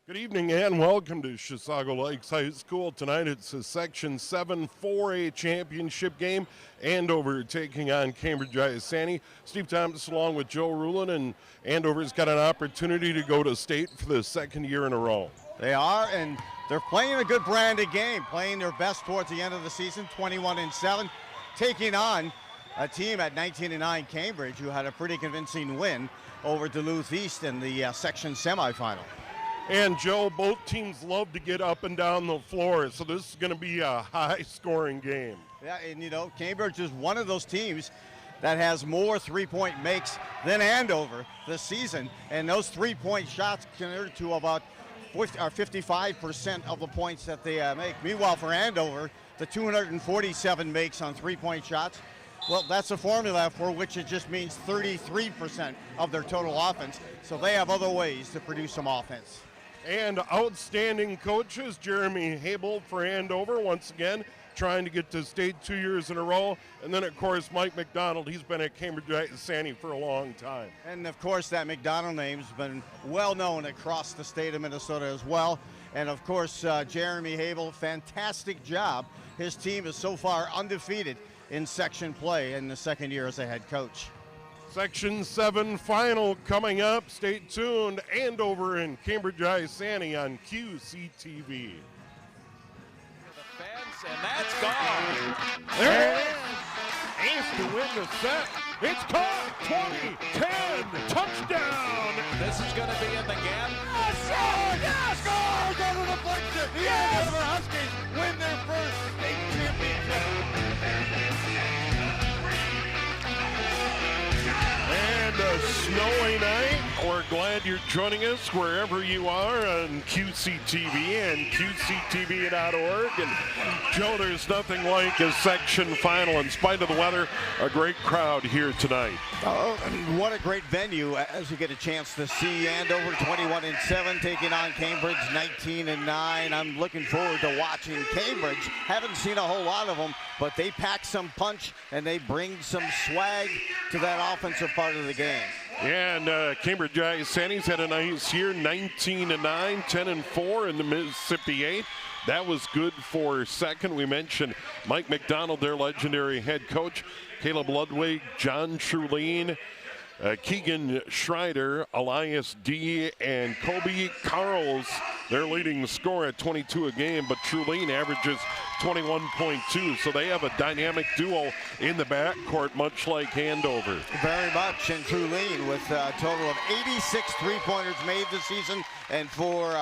Good evening and welcome to Chisago Lakes High School. Tonight it's a Section 7 4A championship game. Andover taking on Cambridge-Isanti. Steve Thomas along with Joe Rulin, and Andover's got an opportunity to go to state for the second year in a row. They are, and they're playing a good branded game, playing their best towards the end of the season, 21-7, taking on a team at 19-9 Cambridge who had a pretty convincing win over Duluth East in the section semifinal. And Joe, both teams love to get up and down the floor, so this is going to be a high-scoring game. Yeah, and you know, Cambridge is one of those teams that has more three-point makes than Andover this season, and those three-point shots convert to about 55% of the points that they make. Meanwhile, for Andover, the 247 makes on three-point shots, well, that's a formula for which it just means 33% of their total offense, so they have other ways to produce some offense. And outstanding coaches, Jeremy Hable for Andover, once again, trying to get to state 2 years in a row. And then, of course, Mike McDonald. He's been at Cambridge-Isanti for a long time. And, of course, that McDonald name's been well known across the state of Minnesota as well. And, of course, Jeremy Hable, fantastic job. His team is so far undefeated in section play in the second year as a head coach. Section 7 final coming up. Stay tuned. Andover and Cambridge-Isanti on QCTV. The fence, and that's gone. There it is. Ace to win the set. It's caught. 20-10 touchdown. This is going to be in the gap. Score! Yes! Score! Go to the deflection. The Andover Huskies win their first state championship. And a snowy night. We're glad you're joining us wherever you are on QCTV and QCTV.org. And Joe, there's nothing like a section final. In spite of the weather, a great crowd here tonight. Oh, what a great venue as you get a chance to see Andover 21-7 taking on Cambridge 19-9. I'm looking forward to watching Cambridge. Haven't seen a whole lot of them, but they pack some punch and they bring some swag to that offensive part of the game. Yeah, and Cambridge-Isanti's had a nice year, 19-9, 10-4 in the Mississippi 8. That was good for second. We mentioned Mike McDonald, their legendary head coach, Caleb Ludwig, John Trulene, Keegan Schreider, Elias D., and Kobe Carls, their leading scorer at 22 a game, but Trulene averages 21.2, so they have a dynamic duo in the backcourt, much like Andover. Very much, and Trulene with a total of 86 three-pointers made this season, and for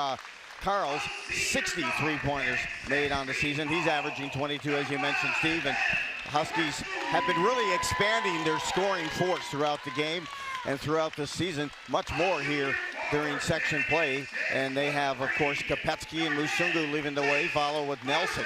Carls, 60 three-pointers made on the season. He's averaging 22, as you mentioned, Steve, and Huskies have been really expanding their scoring force throughout the game and throughout the season. Much more here during section play. And they have, of course, Kopetsky and Musungu leading the way, followed with Nelson.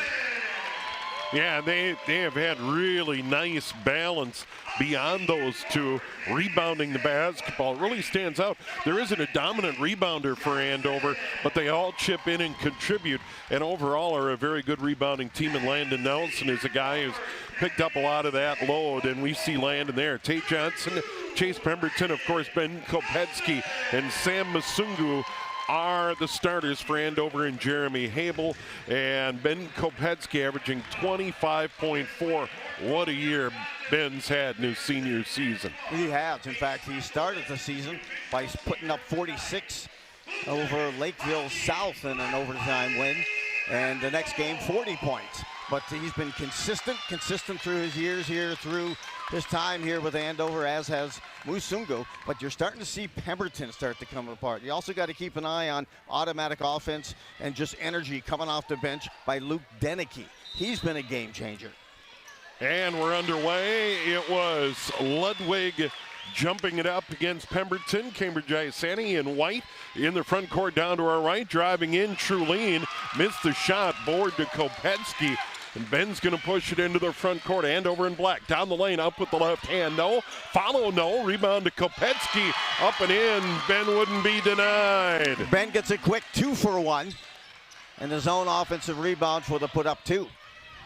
Yeah, they have had really nice balance beyond those two. Rebounding the basketball, it really stands out. There isn't a dominant rebounder for Andover, but they all chip in and contribute, and overall are a very good rebounding team. And Landon Nelson is a guy who's picked up a lot of that load, and we see Landon there. Tate Johnson, Chase Pemberton, of course, Ben Kopetsky, and Sam Musungu are the starters for Andover, and Jeremy Hable, and Ben Kopetsky averaging 25.4. What a year Ben's had in his senior season. He has. In fact, he started the season by putting up 46 over Lakeville South in an overtime win, and the next game 40 points. But he's been consistent through his years here, through his time here with Andover, as has Musungu. But you're starting to see Pemberton start to come apart. You also got to keep an eye on automatic offense and just energy coming off the bench by Luke Denicky. He's been a game changer. And we're underway. It was Ludwig jumping it up against Pemberton. Cambridge-Isanti in white in the front court down to our right. Driving in, Trulene missed the shot. Board to Kopetsky. And Ben's going to push it into the front court. Andover in black. Down the lane, up with the left hand. No. Follow, no. Rebound to Kopetsky. Up and in. Ben wouldn't be denied. Ben gets a quick 2 for 1. And his own offensive rebound for the put up 2.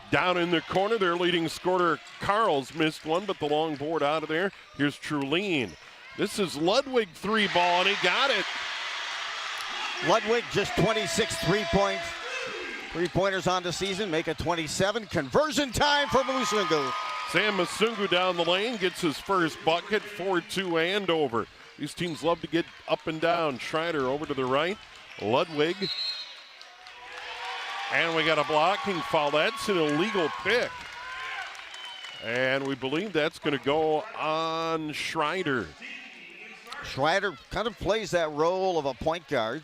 Down in the corner, their leading scorer, Carls, missed one, but the long board out of there. Here's Trulene. This is Ludwig 3 ball, and he got it. Ludwig just 26 three-pointers on the season, make it 27. Conversion time for Musungu. Sam Musungu down the lane gets his first bucket, 4-2 Andover. These teams love to get up and down. Schreider over to the right, Ludwig. And we got a blocking foul. That's an illegal pick. And we believe that's going to go on Schreider. Schreider kind of plays that role of a point guard,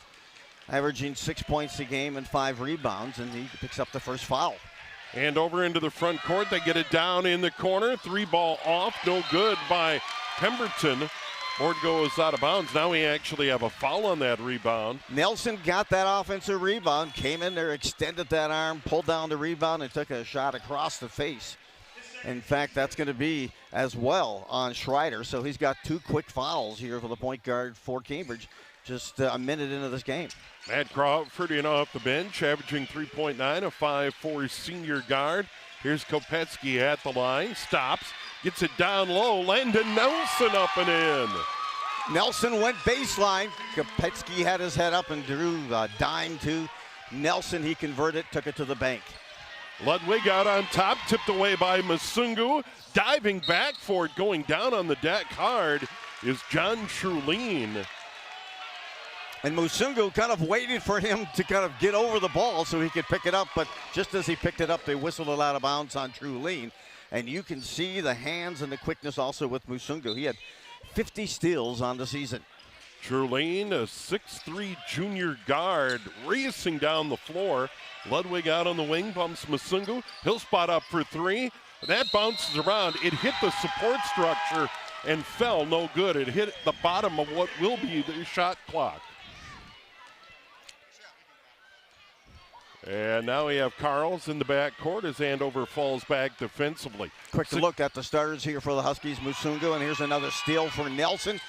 averaging 6 points a game and 5 rebounds, and he picks up the first foul. And over into the front court, they get it down in the corner. 3-ball off, no good by Pemberton. Board goes out of bounds. Now we actually have a foul on that rebound. Nelson got that offensive rebound, came in there, extended that arm, pulled down the rebound, and took a shot across the face. In fact, that's going to be as well on Schreider. So he's got 2 quick fouls here for the point guard for Cambridge, just a minute into this game. Matt Crawford in off the bench, averaging 3.9, a 5'4" senior guard. Here's Kopetsky at the line, stops, gets it down low. Landon Nelson up and in. Nelson went baseline. Kopetsky had his head up and drew a dime to Nelson. He converted, took it to the bank. Ludwig out on top, tipped away by Musungu. Diving back for it, going down on the deck hard is John Trulin. And Musungu kind of waited for him to kind of get over the ball so he could pick it up, but just as he picked it up, they whistled it out of bounds on Trulin. And you can see the hands and the quickness also with Musungu. He had 50 steals on the season. Trulin, a 6'3" junior guard, racing down the floor. Ludwig out on the wing, bumps Musungu. He'll spot up for 3. That bounces around. It hit the support structure and fell, no good. It hit the bottom of what will be the shot clock. And now we have Carls in the backcourt as Andover falls back defensively. Quick look at the starters here for the Huskies. Musungu, and here's another steal for Nelson.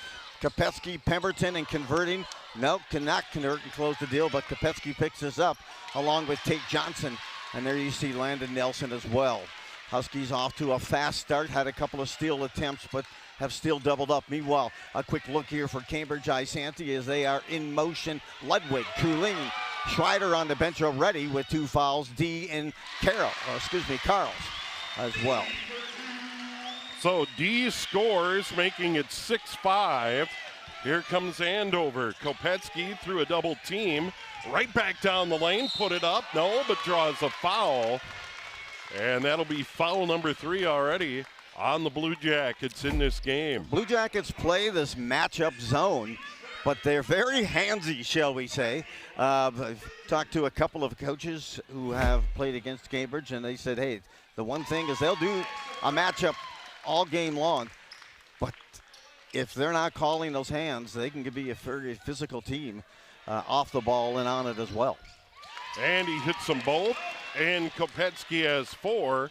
Kopetsky, Pemberton, and converting. Nope, cannot convert and close the deal, but Kopetsky picks this up along with Tate Johnson. And there you see Landon Nelson as well. Huskies off to a fast start, had a couple of steal attempts, but have still doubled up. Meanwhile, a quick look here for Cambridge-Isanti as they are in motion. Ludwig, Trulin, Schreider on the bench already with 2 fouls. D and Carls as well. So D scores, making it 6-5. Here comes Andover. Kopetsky through a double team. Right back down the lane, put it up. No, but draws a foul. And that'll be foul number 3 already on the Blue Jackets in this game. Blue Jackets play this matchup zone, but they're very handsy, shall we say. I've talked to a couple of coaches who have played against Cambridge, and they said, hey, the one thing is they'll do a matchup all game long, but if they're not calling those hands, they can be a very physical team off the ball and on it as well. And he hits them both, and Kopetsky has 4.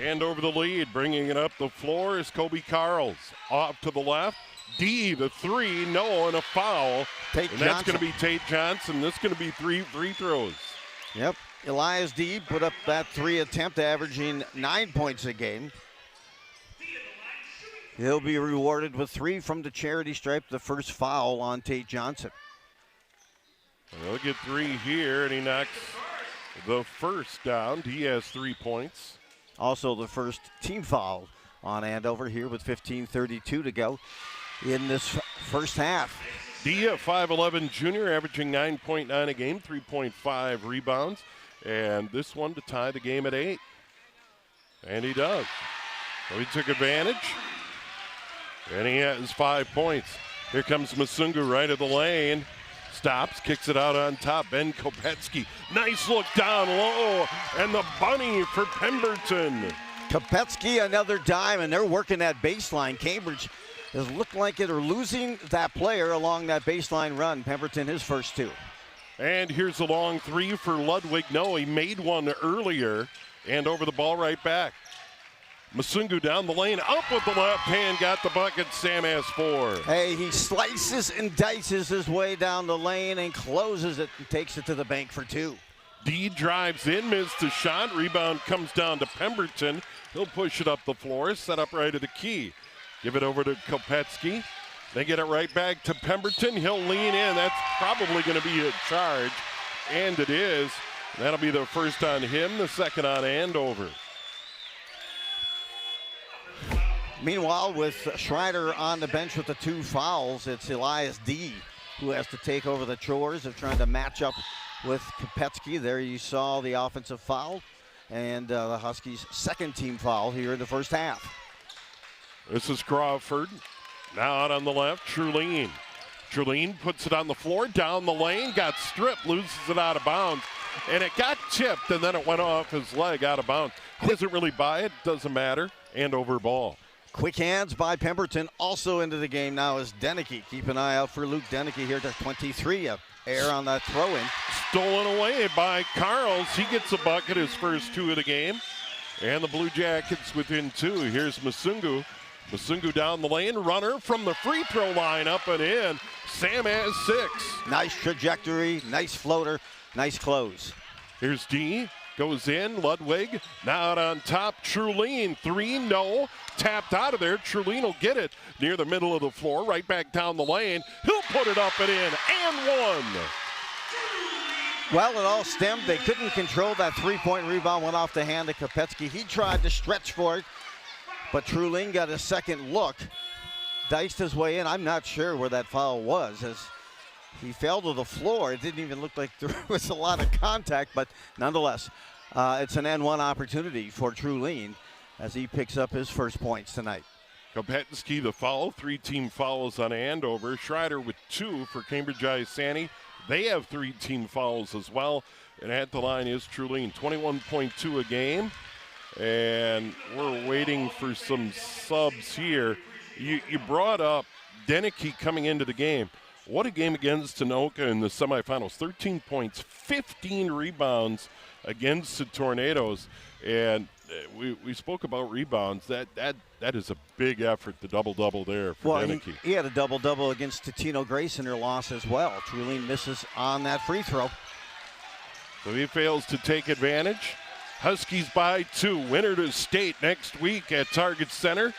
And over the lead, bringing it up the floor is Kobe Carls. Off to the left. D, the 3, no, and a foul. Tate and Johnson. That's going to be Tate Johnson. This is going to be 3 free throws. Yep. Elias D put up that 3 attempt, averaging 9 points a game. He'll be rewarded with 3 from the charity stripe, the first foul on Tate Johnson. And he'll get 3 here, and he knocks the first down. D has 3 points. Also the first team foul on Andover here with 15:32 to go in this first half. D, a 5'11" junior, averaging 9.9 a game, 3.5 rebounds. And this one to tie the game at 8. And he does. So he took advantage. And he has 5 points. Here comes Musungu right of the lane. Stops, kicks it out on top. Ben Kopetsky. Nice look down low. And the bunny for Pemberton. Kopetsky, another dime, and they're working that baseline. Cambridge has looked like it are losing that player along that baseline run. Pemberton, his first 2. And here's a long 3 for Ludwig. No, he made one earlier. And over the ball right back. Musungu down the lane, up with the left hand, got the bucket. Sam has 4. Hey, he slices and dices his way down the lane and closes it and takes it to the bank for 2. D drives in, missed the shot. Rebound comes down to Pemberton. He'll push it up the floor, set up right at the key. Give it over to Kopetsky. They get it right back to Pemberton. He'll lean in. That's probably going to be a charge, and it is. That'll be the first on him, the second on Andover. Meanwhile, with Schreider on the bench with the 2 fouls, it's Elias D. who has to take over the chores of trying to match up with Kopetsky. There you saw the offensive foul, and the Huskies' second team foul here in the first half. This is Crawford. Now out on the left, Trulene. Trulene puts it on the floor, down the lane, got stripped, loses it out of bounds. And it got tipped, and then it went off his leg out of bounds. He doesn't really buy it, doesn't matter. Andover ball. Quick hands by Pemberton. Also into the game now is Deneke. Keep an eye out for Luke Deneke here to 23. A error on that throw-in. Stolen away by Carls. He gets a bucket, his first 2 of the game. And the Blue Jackets within 2. Here's Masungu. Masungu down the lane, runner from the free throw line, up and in. Sam has 6. Nice trajectory, nice floater, nice close. Here's D, goes in, Ludwig, now out on top, Trulene, 3, no, tapped out of there. Trulene will get it near the middle of the floor, right back down the lane. He'll put it up and in, and 1. Well, it all stemmed. They couldn't control that 3-point rebound, went off the hand of Kopetsky. He tried to stretch for it, but Trulene got a second look, diced his way in. I'm not sure where that foul was as he fell to the floor. It didn't even look like there was a lot of contact, but nonetheless, it's an N1 opportunity for Trulene as he picks up his first points tonight. Kopetsky the foul, 3 team fouls on Andover. Schreider with 2 for Cambridge-Isanti. They have 3 team fouls as well. And at the line is Trulene, 21.2 a game. And we're waiting for some subs here. You brought up Deneke coming into the game. What a game against Tanoka in the semifinals. 13 points, 15 rebounds against the Tornadoes. And we spoke about rebounds. That is a big effort, the double-double there for Deneke. He had a double-double against Totino Grace in their loss as well. Trulene misses on that free throw. So he fails to take advantage. Huskies by 2. Winner to state next week at Target Center.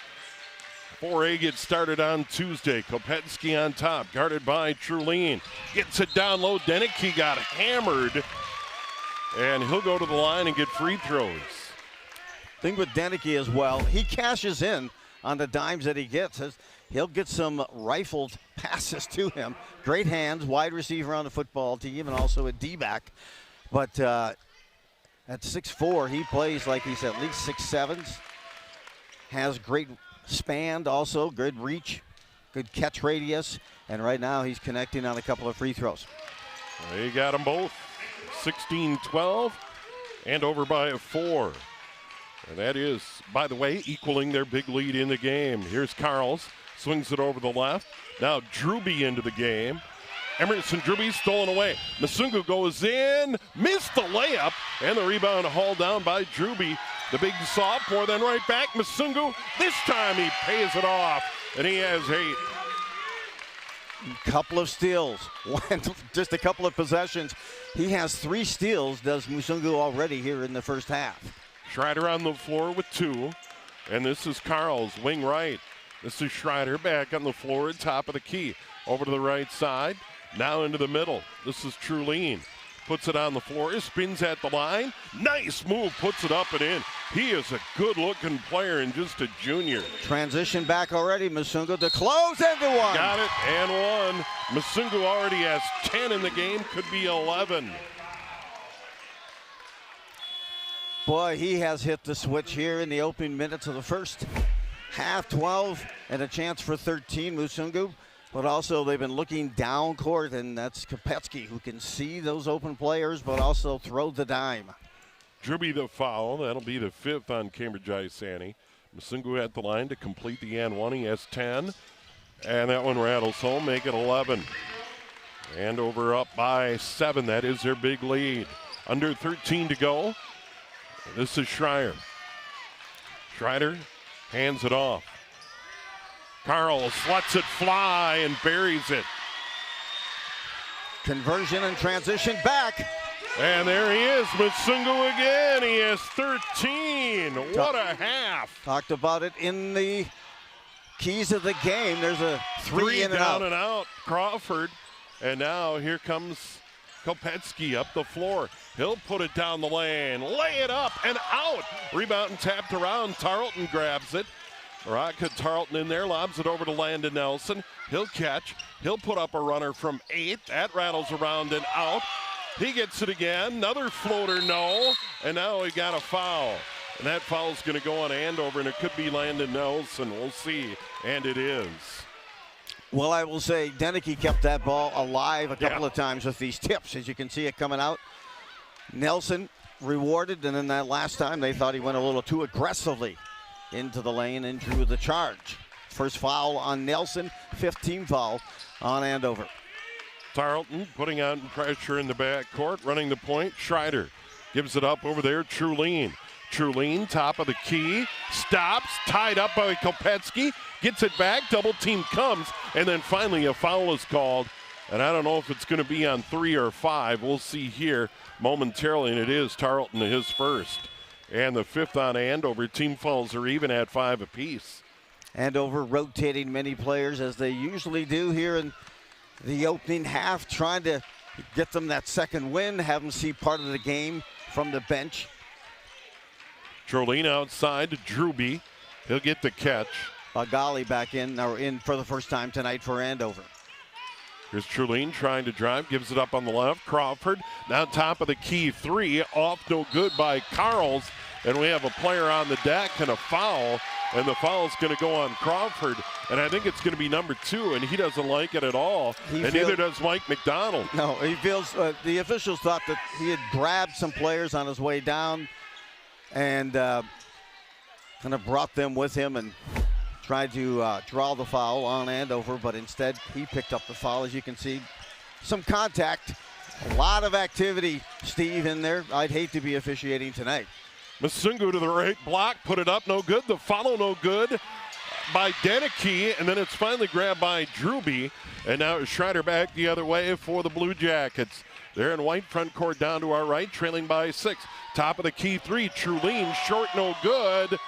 4A gets started on Tuesday. Kopetsky on top, guarded by Trulene. Gets it down low. Deneke got hammered, and he'll go to the line and get free throws. Thing with Deneke as well, he cashes in on the dimes that he gets. He'll get some rifled passes to him. Great hands, wide receiver on the football team, and also a D-back. But at 6'4", he plays like he's at least 6'7". Has great span also, good reach, good catch radius, and right now he's connecting on a couple of free throws. They got them both, 16-12, and over by a 4. And that is, by the way, equaling their big lead in the game. Here's Carls, swings it over the left. Now Druby into the game. Emerson Druby stolen away. Masungu goes in, missed the layup, and the rebound hauled down by Druby. The big sophomore, then right back. Masungu, this time he pays it off, and he has 8. Couple of steals, just a couple of possessions. He has 3 steals, does Masungu already here in the first half. Schreider on the floor with 2, and this is Carls, wing right. This is Schreider back on the floor at top of the key. Over to the right side. Now into the middle. This is Trulene. Puts it on the floor, spins at the line. Nice move, puts it up and in. He is a good-looking player and just a junior. Transition back already, Masungu to close and to 1. Got it, and 1. Masungu already has 10 in the game, could be 11. Boy, he has hit the switch here in the opening minutes of the first half. 12 and a chance for 13, Masungu. But also they've been looking down court, and that's Kopetsky who can see those open players but also throw the dime. Druby the foul. That'll be the 5th on Cambridge-Isanti. Masungu at the line to complete the N1. He has 10. And that one rattles home, make it 11. Andover up by 7. That is their big lead. Under 13 to go. This is Schreier. Schreider hands it off. Carls lets it fly and buries it. Conversion and transition back. And there he is, Masungu again. He has 13. What a half. Talked about it in the keys of the game. There's a three in and down out. and out. Crawford. And now here comes Kopetsky up the floor. He'll put it down the lane. Lay it up and out. Rebound and tapped around. Tarleton grabs it. Rocket Tarleton in there, lobs it over to Landon Nelson. He'll catch. He'll put up a runner from 8. That rattles around and out. He gets it again. Another floater, no. And now he got a foul. And that foul's going to go on Andover, and it could be Landon Nelson. We'll see. And it is. Well, I will say Deneke kept that ball alive a couple of times with these tips. As you can see it coming out. Nelson rewarded, and then that last time they thought he went a little too aggressively into the lane and drew the charge. First foul on Nelson, 5th team foul on Andover. Tarleton putting on pressure in the backcourt, running the point. Schreider gives it up over there. Trulien, top of the key, stops, tied up by Kopetsky, gets it back, double team comes, and then finally a foul is called. And I don't know if it's going to be on 3 or 5. We'll see here momentarily, and it is Tarleton, his first. And the 5th on Andover. Team fouls are even at 5 apiece. Andover rotating many players as they usually do here in the opening half, trying to get them that second win, have them see part of the game from the bench. Trolene outside to Drewby. He'll get the catch. Bagali back in for the first time tonight for Andover. Here's Trulien trying to drive, gives it up on the left. Crawford now top of the key 3, off no good by Carls. And we have a player on the deck and a foul. And the foul's going to go on Crawford. And I think it's going to be number 2, and he doesn't like it at all. And neither does Mike McDonald. No, he feels the officials thought that he had grabbed some players on his way down and kind of brought them with him and tried to draw the foul on Andover, but instead he picked up the foul. As you can see, some contact, a lot of activity, Steve, in there. I'd hate to be officiating tonight. Masungu to the right block, put it up, no good. The follow, no good by Deneke, and then it's finally grabbed by Drewby. And now it's Schreider back the other way for the Blue Jackets. They're in white, front court down to our right, trailing by 6. Top of the key 3, Trulien, short, no good.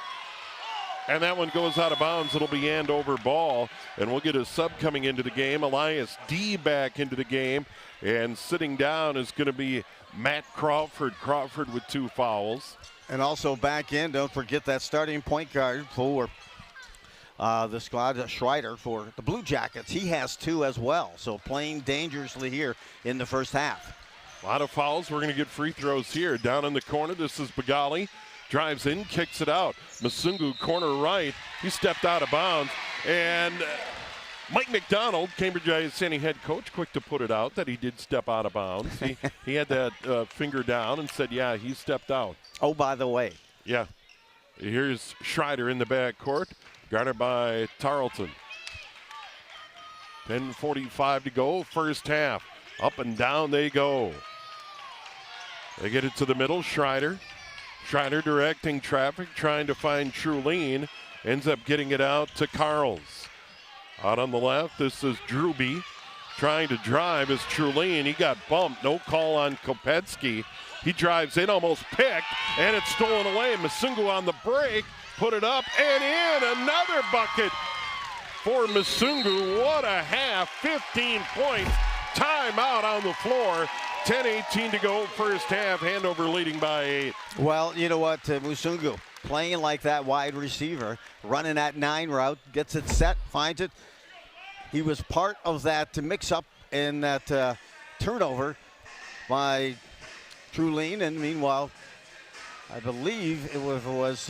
And that one goes out of bounds. It'll be Andover ball. And we'll get a sub coming into the game. Elias D back into the game. And sitting down is going to be Matt Crawford. Crawford with 2 fouls. And also back in, don't forget that starting point guard for the squad, Schreider, for the Blue Jackets. He has 2 as well. So playing dangerously here in the first half. A lot of fouls. We're going to get free throws here. Down in the corner, this is Bagali. Drives in, kicks it out. Masungu, corner right. He stepped out of bounds. And Mike McDonald, Cambridge-Isanti head coach, quick to put it out that he did step out of bounds. He had that finger down and said, yeah, he stepped out. Oh, by the way. Yeah. Here's Schreider in the backcourt, guarded by Tarleton. 10:45 to go, first half. Up and down they go. They get it to the middle, Schreider. Schreider directing traffic, trying to find Trulien. Ends up getting it out to Carls. Out on the left, this is Drewby. Trying to drive is Trulien. He got bumped. No call on Kopetsky. He drives in, almost picked, and it's stolen away. Masungu on the break, put it up and in. Another bucket for Masungu. What a half, 15 points. Timeout on the floor. 10:18 to go, first half. Andover leading by 8. Well, you know what, Masungu playing like that wide receiver, running that 9 route, gets it set, finds it. He was part of that mix-up in that turnover by Trulien, and meanwhile, I believe it was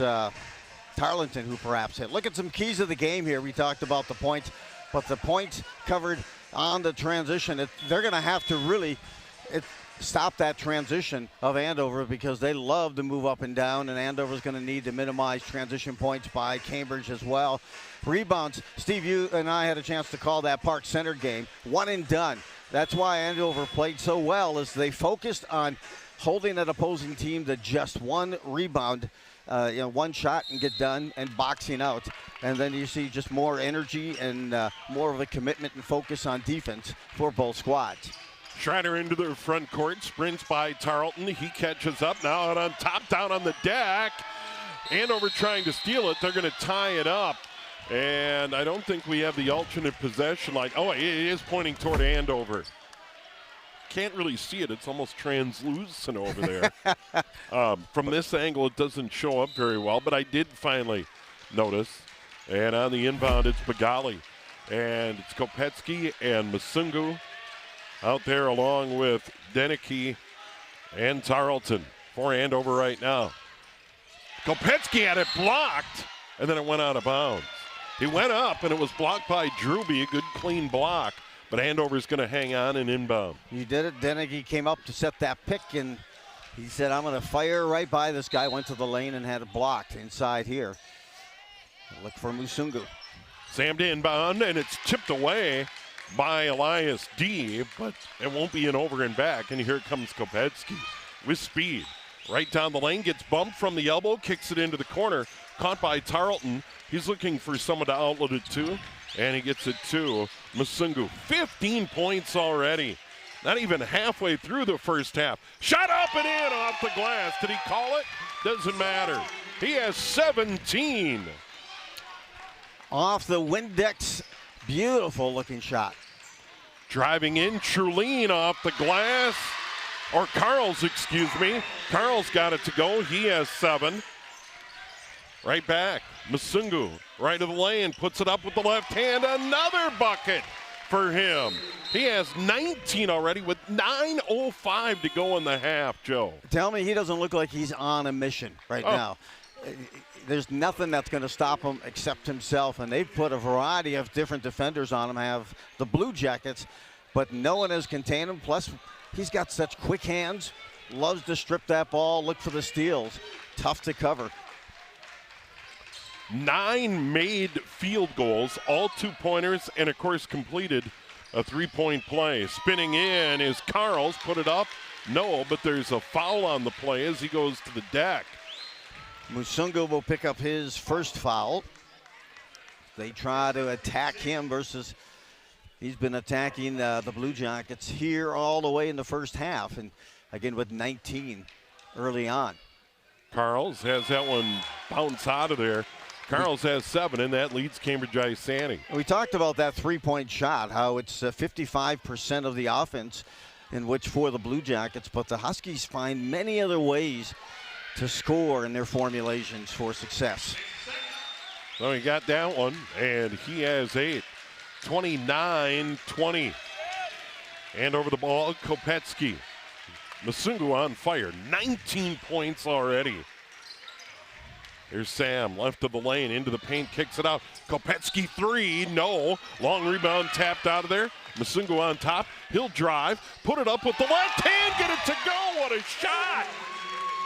Tarleton who perhaps hit. Look at some keys of the game here. We talked about the points, but the points covered on the transition. They're going to have to really stop that transition of Andover because they love to move up and down, and Andover's going to need to minimize transition points by Cambridge as well. Rebounds, Steve, you and I had a chance to call that Park Center game. 1 and done. That's why Andover played so well, is they focused on holding that opposing team to just 1 rebound, 1 shot and get done, and boxing out. And then you see just more energy and more of a commitment and focus on defense for both squads. Schreider into the front court, sprints by Tarleton. He catches up now out on top, down on the deck. Andover trying to steal it. They're going to tie it up. And I don't think we have the alternate possession. Like, oh, it is pointing toward Andover. Can't really see it. It's almost translucent over there. From this angle, it doesn't show up very well, but I did finally notice. And on the inbound, it's Bagali. And it's Kopetsky and Masungu out there along with Deneke and Tarleton for Andover right now. Kopetsky had it blocked, and then it went out of bounds. He went up, and it was blocked by Druby, a good clean block. But Andover's going to hang on and inbound. He did it. Deneke came up to set that pick, and he said, I'm going to fire right by this guy. Went to the lane and had it blocked inside here. Look for Musungu. Sam to inbound, and it's tipped away by Elias D., but it won't be an over and back. And here comes Kopetsky with speed. Right down the lane, gets bumped from the elbow, kicks it into the corner. Caught by Tarleton. He's looking for someone to outlet it to, and he gets it to Musungu. 15 points already. Not even halfway through the first half. Shot up and in off the glass. Did he call it? Doesn't matter. He has 17. Off the Windex, beautiful looking shot. Driving in, Trulene off the glass. Or Carl's, excuse me. Carl's got it to go. He has 7. Right back. Musungu, right of the lane, puts it up with the left hand. Another bucket for him. He has 19 already with 9:05 to go in the half, Joe. Tell me he doesn't look like he's on a mission right now. There's nothing that's going to stop him except himself, and they've put a variety of different defenders on him, have the Blue Jackets, but no one has contained him. Plus, he's got such quick hands, loves to strip that ball, look for the steals. Tough to cover. 9 made field goals, all 2-pointers, and of course completed a 3-point play. Spinning in is Carls, put it up. No, but there's a foul on the play as he goes to the deck. Musungu will pick up his first foul. They try to attack him versus he's been attacking the Blue Jackets here all the way in the first half, and again with 19 early on. Carls has that one bounce out of there. Carls has 7, and that leads Cambridge-Isanti. We talked about that 3-point shot, how it's 55% of the offense in which for the Blue Jackets, but the Huskies find many other ways to score in their formulations for success. So he got that one, and he has 8. 29-20. And over the ball, Kopetsky. Musungu on fire, 19 points already. Here's Sam, left of the lane, into the paint, kicks it out. Kopetsky 3, no. Long rebound tapped out of there. Musungu on top, he'll drive, put it up with the left hand, get it to go, what a shot!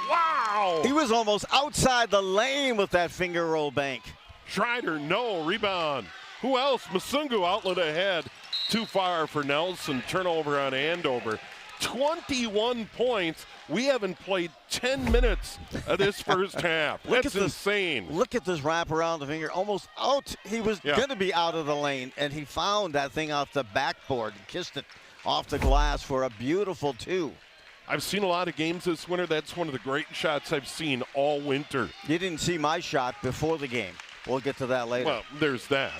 Wow! He was almost outside the lane with that finger roll bank. Schreider, no, rebound. Who else? Musungu outlet ahead. Too far for Nelson, turnover on Andover. 21 points. We haven't played 10 minutes of this first half. That's insane. Look at this wrap around the finger. Almost out. He was going to be out of the lane, and he found that thing off the backboard and kissed it off the glass for a beautiful 2. I've seen a lot of games this winter. That's one of the great shots I've seen all winter. You didn't see my shot before the game. We'll get to that later. Well, there's that.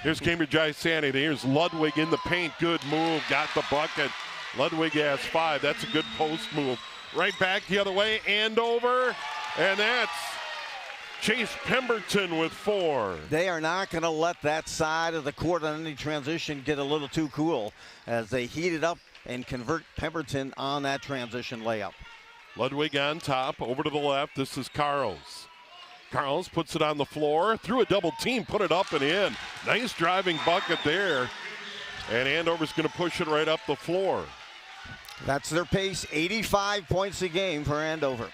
Here's Cambridge-Isanti. Here's Ludwig in the paint. Good move. Got the bucket. Ludwig has 5. That's a good post move. Right back the other way. Andover. And that's Chase Pemberton with 4. They are not going to let that side of the court on any transition get a little too cool as they heat it up and convert Pemberton on that transition layup. Ludwig on top. Over to the left. This is Carls. Carls puts it on the floor. Through a double team. Put it up and in. Nice driving bucket there. And Andover's going to push it right up the floor. That's their pace, 85 points a game for Andover.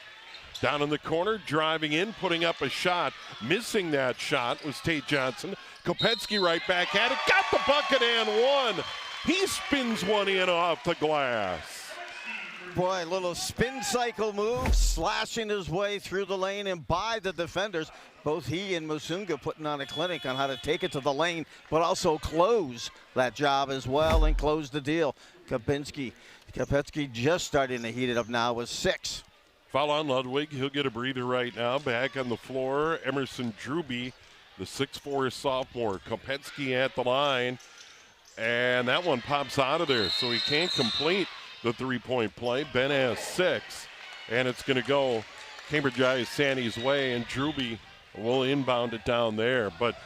Down in the corner, driving in, putting up a shot. Missing that shot was Tate Johnson. Kopetsky right back at it, got the bucket and 1. He spins one in off the glass. Boy, a little spin cycle move, slashing his way through the lane and by the defenders. Both he and Musungu putting on a clinic on how to take it to the lane, but also close that job as well and close the deal. Kopetsky just starting to heat it up now with 6. Foul on Ludwig. He'll get a breather right now. Back on the floor, Emerson Druby the 6'4" sophomore. Kopetsky at the line, and that one pops out of there, so he can't complete the three-point play. Ben has 6, and it's going to go Cambridge-Isanti's way, and Druby will inbound it down there. But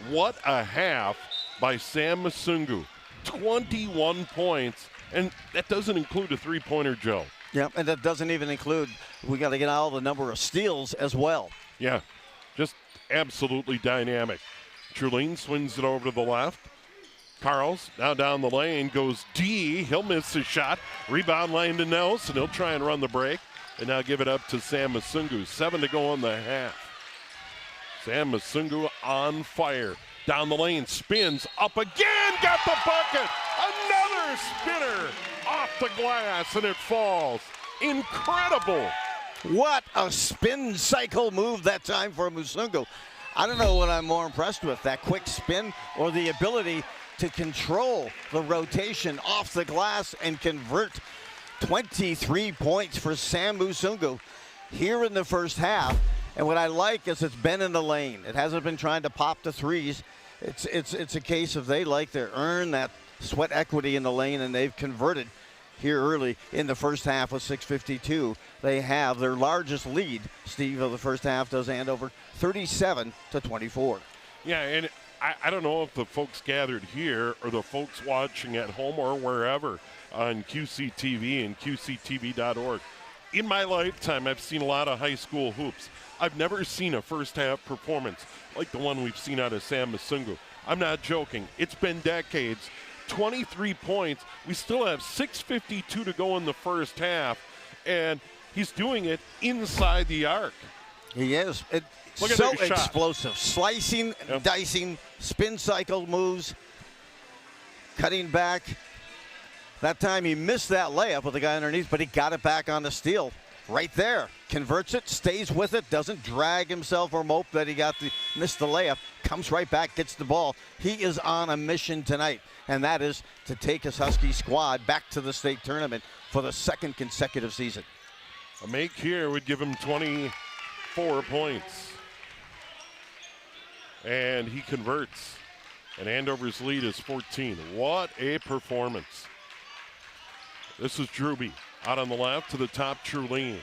what a half by Sam Masungu. 21 points, and that doesn't include a three-pointer, Joe. Yeah, and that doesn't even include, we got to get all the number of steals as well. Yeah, just absolutely dynamic. Trulene swings it over to the left. Carls now down the lane goes D. He'll miss his shot. Rebound Landon Nelson. He'll try and run the break. And now give it up to Sam Masungu. 7 to go in the half. Sam Masungu on fire. Down the lane, spins up again, got the bucket. Another spinner off the glass, and it falls. Incredible. What a spin cycle move that time for Masungu. I don't know what I'm more impressed with, that quick spin or the ability to control the rotation off the glass and convert. 23 points for Sam Masungu here in the first half. And what I like is it's been in the lane. It hasn't been trying to pop the threes. It's a case of they like to earn that sweat equity in the lane, and they've converted here early in the first half with 6:52. They have their largest lead, Steve, of the first half does Andover, 37-24. Yeah, and I don't know if the folks gathered here or the folks watching at home or wherever on QCTV and QCTV.org. In my lifetime, I've seen a lot of high school hoops. I've never seen a first-half performance like the one we've seen out of Sam Masungu. I'm not joking. It's been decades. 23 points. We still have 6:52 to go in the first half, and he's doing it inside the arc. He is. Look at so that shot. Explosive. Slicing, Yep. dicing, spin cycle moves, cutting back. That time he missed that layup with the guy underneath, but he got it back on the steal. Right there. Converts it, stays with it, doesn't drag himself or mope that he missed the layup. Comes right back, gets the ball. He is on a mission tonight, and that is to take his Husky squad back to the state tournament for the second consecutive season. A make here would give him 24 points. And he converts. And Andover's lead is 14. What a performance. This is Druby out on the left to the top, Trulene.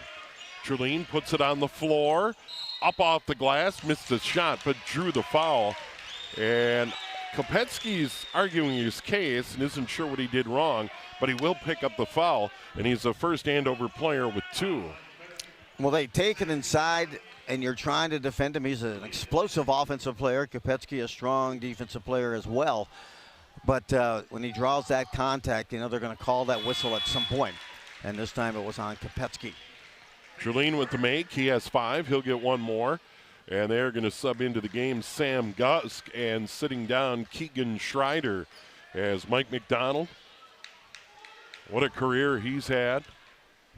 Trulene puts it on the floor, up off the glass, missed the shot, but drew the foul. And Kopetsky's arguing his case and isn't sure what he did wrong, but he will pick up the foul, and he's the first Andover player with 2. Well, they take it inside, and you're trying to defend him. He's an explosive offensive player. Kopetsky, a strong defensive player as well. But when he draws that contact, you know, they're going to call that whistle at some point. And this time it was on Kopetsky. Trulene with the make. He has 5. He'll get 1 more. And they're going to sub into the game Sam Gusk, and sitting down Keegan Schreider as Mike McDonald. What a career he's had.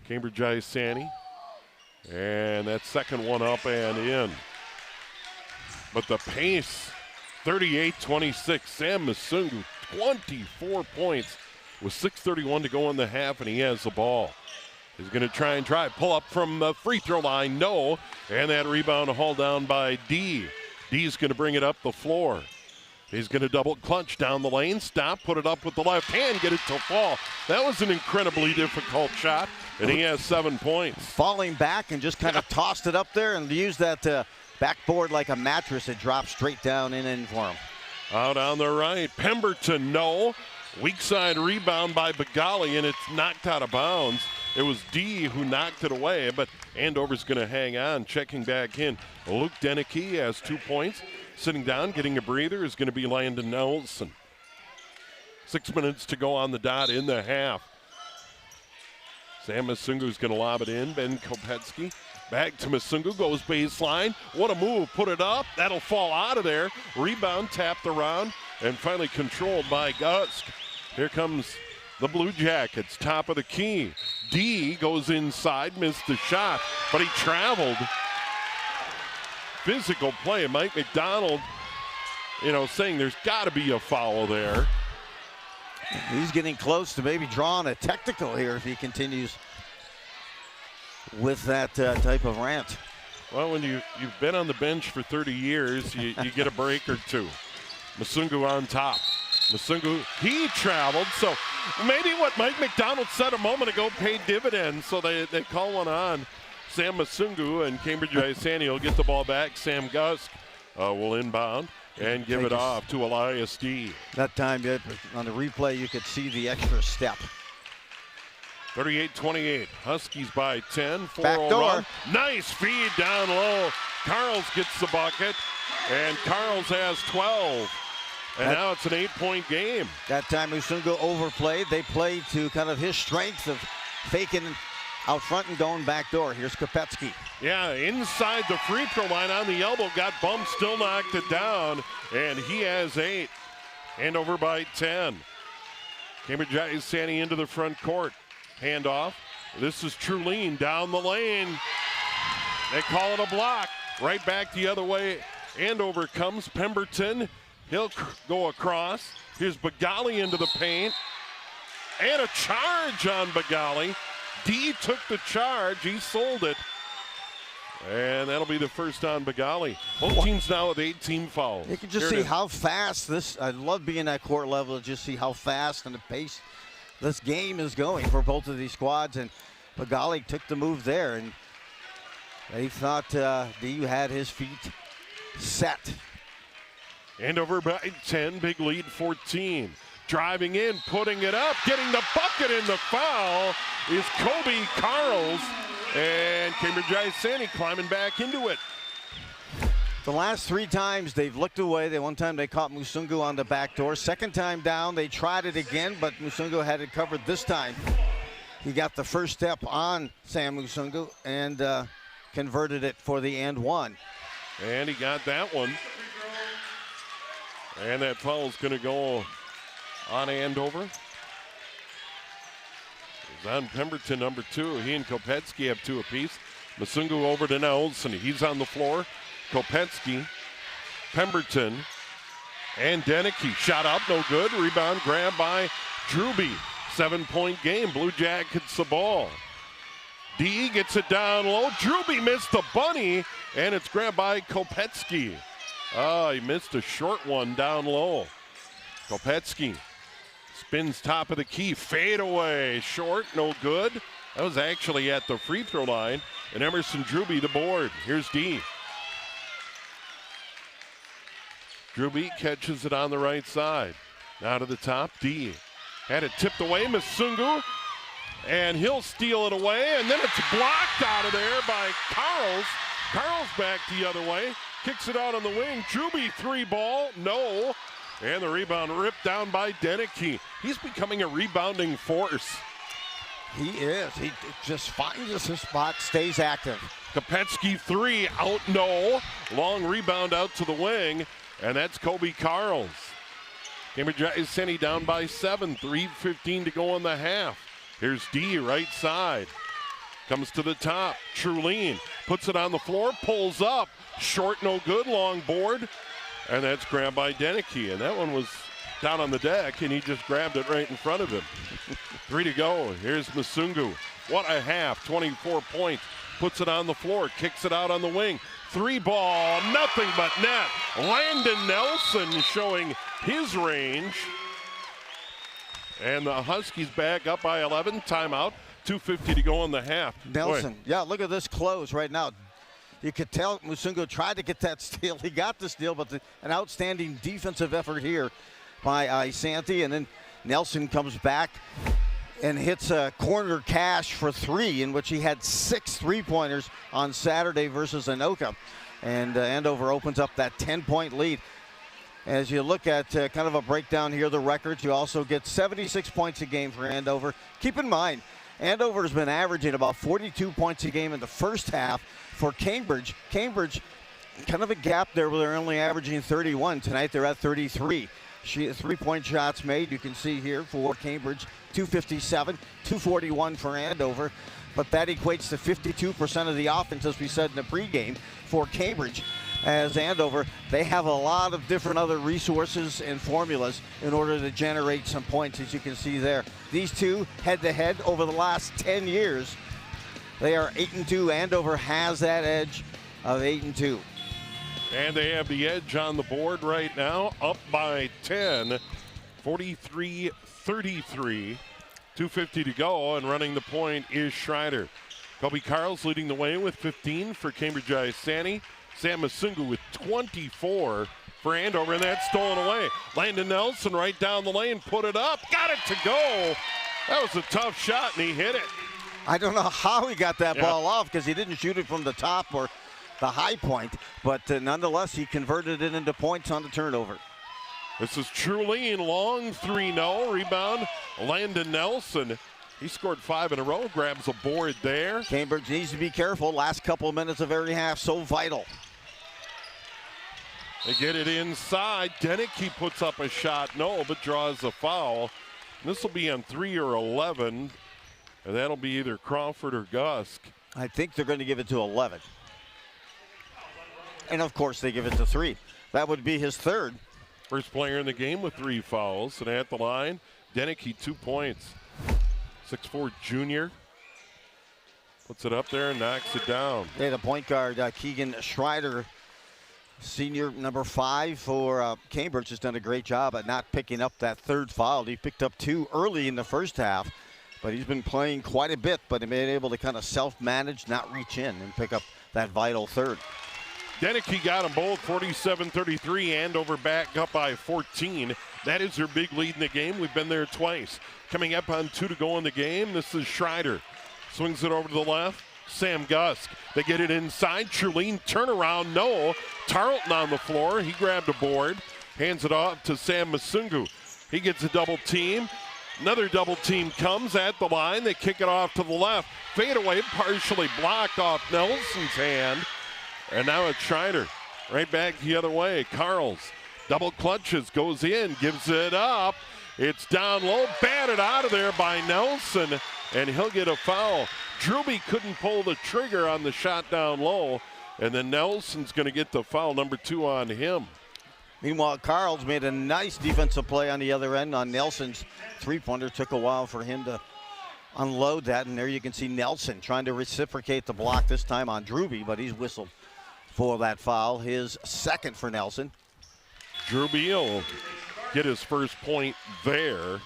Cambridge-Isanti. And that second one up and in. But the pace, 38-26. Sam Masungu, 24 points with 6:31 to go in the half, and he has the ball. He's going to try and pull up from the free throw line. No. And that rebound hauled down by D. D's going to bring it up the floor. He's going to double clutch down the lane, stop, put it up with the left hand, get it to fall. That was an incredibly difficult shot, and he has 7 points. Falling back and just kind of tossed it up there and used that backboard like a mattress. It dropped straight down and in for him. Out on the right, Pemberton, no. Weak side rebound by Bagali, and it's knocked out of bounds. It was D who knocked it away, but Andover's going to hang on. Checking back in, Luke Deneke has 2 points. Sitting down, getting a breather, is going to be Landon Nelson. 6 minutes to go on the dot in the half. Sam Masungu's going to lob it in. Ben Kopetsky back to Masungu, goes baseline. What a move, put it up. That'll fall out of there. Rebound, tapped around, and finally controlled by Gusk. Here comes the Blue Jackets, top of the key. D goes inside, missed the shot, but he traveled. Physical play. Mike McDonald, saying there's got to be a foul there. He's getting close to maybe drawing a technical here if he continues with that type of rant. Well, when you've been on the bench for 30 years, you get a break or two. Musungu on top. Musungu, he traveled, so maybe what Mike McDonald said a moment ago paid dividends, so they call one on Sam Musungu, and Cambridge-Isanti will get the ball back. Sam Gusk will inbound and give it off to Elias D. That time, on the replay, you could see the extra step. 38-28, Huskies by 10. Backdoor. Run. Nice feed down low. Carls gets the bucket, and Carls has 12. And now it's an 8-point game. That time Musungu overplayed. They played to kind of his strength of faking out front and going backdoor. Here's Kopetsky. Yeah, inside the free throw line on the elbow, got bumped, still knocked it down, and he has 8. Andover by 10. Cambridge-Isanti into the front court. Handoff. This is Trulene down the lane. They call it a block. Right back the other way. Andover comes. Pemberton. He'll go across. Here's Bagali into the paint. And a charge on Bagali. D took the charge. He sold it. And that'll be the first on Bagali. Both teams now with 18 fouls. You can just see how fast this, I love being at court level to just see how fast and the pace this game is going for both of these squads. And Bagali took the move there, and they thought D had his feet set. Andover by 10, big lead 14. Driving in, putting it up, getting the bucket in the foul is Kobe Carls. And Cambridge-Isanti climbing back into it. The last 3 times they've looked away. One time they caught Musungu on the back door. Second time down, they tried it again, but Musungu had it covered this time. He got the first step on Sam Musungu and converted it for the and one. And he got that one. And that foul is going to go on Andover. It's on Pemberton, number 2. He and Kopetsky have 2 apiece. Musungu over to Nelson. He's on the floor. Kopetsky, Pemberton, and Deneke. Shot up, no good. Rebound grabbed by Druby. 7-point game. Blue Jackets the ball. D gets it down low. Druby missed the bunny, and it's grabbed by Kopetsky. Oh, he missed a short one down low. Kopetsky spins top of the key. Fade away. Short, no good. That was actually at the free throw line. And Emerson Druby the board. Here's D. Druby catches it on the right side. Now to the top, D. Had it tipped away, Musungu. And he'll steal it away, and then it's blocked out of there by Carls. Carls back the other way. Kicks it out on the wing. Druby 3-ball, no. And the rebound ripped down by Deneke. He's becoming a rebounding force. He is. He just finds us his spot, stays active. Kopetsky 3, out, no. Long rebound out to the wing. And that's Kobe Carls. Cambridge-Isanti down by 7. 3:15 to go in the half. Here's D, right side. Comes to the top. Trulene puts it on the floor, pulls up. Short, no good, long board. And that's grabbed by Deneke. And that one was down on the deck, and he just grabbed it right in front of him. 3 to go. Here's Musungu. What a half. 24 points. Puts it on the floor, kicks it out on the wing. 3-ball, nothing but net. Landon Nelson showing his range. And the Huskies back up by 11. Timeout. 2:50 to go in the half. Nelson, Boy. yeah, look at this close right now. You could tell Musungu tried to get that steal. He got the steal, but an outstanding defensive effort here by Isanti. And then Nelson comes back and hits a corner cash for 3, in which he had 6 3-pointers on Saturday versus Anoka. And Andover opens up that 10-point lead. As you look at kind of a breakdown here of the records, you also get 76 points a game for Andover. Keep in mind, Andover has been averaging about 42 points a game in the first half. For Cambridge, kind of a gap there where they're only averaging 31. Tonight they're at 33. 3-point shots made, you can see here for Cambridge, 257, 241 for Andover. But that equates to 52% of the offense, as we said in the pregame, for Cambridge. As Andover, they have a lot of different other resources and formulas in order to generate some points, as you can see there. These two head-to-head over the last 10 years. They are 8-2. Andover has that edge of 8-2. And they have the edge on the board right now, up by 10, 43-33, 2:50 to go, and running the point is Schreider. Kobe Carl's leading the way with 15 for Cambridge-Isanti. Sam Masungu with 24 for Andover, and that's stolen away. Landon Nelson right down the lane, put it up, got it to go. That was a tough shot, and he hit it. I don't know how he got that ball off because he didn't shoot it from the top or the high point, but nonetheless, he converted it into points on the turnover. This is Trulene, long 3-0, rebound, Landon Nelson. He scored 5 in a row, grabs a board there. Cambridge needs to be careful. Last couple of minutes of every half, so vital. They get it inside. Deneke puts up a shot, no, but draws a foul. This will be on 3 or 11, and that'll be either Crawford or Gusk. I think they're going to give it to 11. And of course, they give it to 3. That would be his third. First player in the game with 3 fouls, and at the line, Deneke 2 points. 6'4" junior. Puts it up there and knocks it down. Yeah, the point guard, Keegan Schreider, senior number 5 for Cambridge, has done a great job at not picking up that third foul. He picked up 2 early in the first half, but he's been playing quite a bit, but he been able to kind of self-manage, not reach in, and pick up that vital third. Deneke got them both, 47-33. Andover back up by 14. That is their big lead in the game. We've been there twice. Coming up on 2 to go in the game, this is Schreider. Swings it over to the left. Sam Gusk. They get it inside. Trulene turnaround. No. Tarleton on the floor. He grabbed a board. Hands it off to Sam Masungu. He gets a double team. Another double team comes at the line. They kick it off to the left. Fade away, partially blocked off Nelson's hand. And now it's Schreider. Right back the other way. Carls. Double clutches. Goes in. Gives it up. It's down low. Batted out of there by Nelson. And he'll get a foul. Druby couldn't pull the trigger on the shot down low. And then Nelson's going to get the foul, number 2 on him. Meanwhile, Carls made a nice defensive play on the other end on Nelson's three-pointer. Took a while for him to unload that. And there you can see Nelson trying to reciprocate the block this time on Druby, but he's whistled for that foul. His second for Nelson. Druby will get his first point there.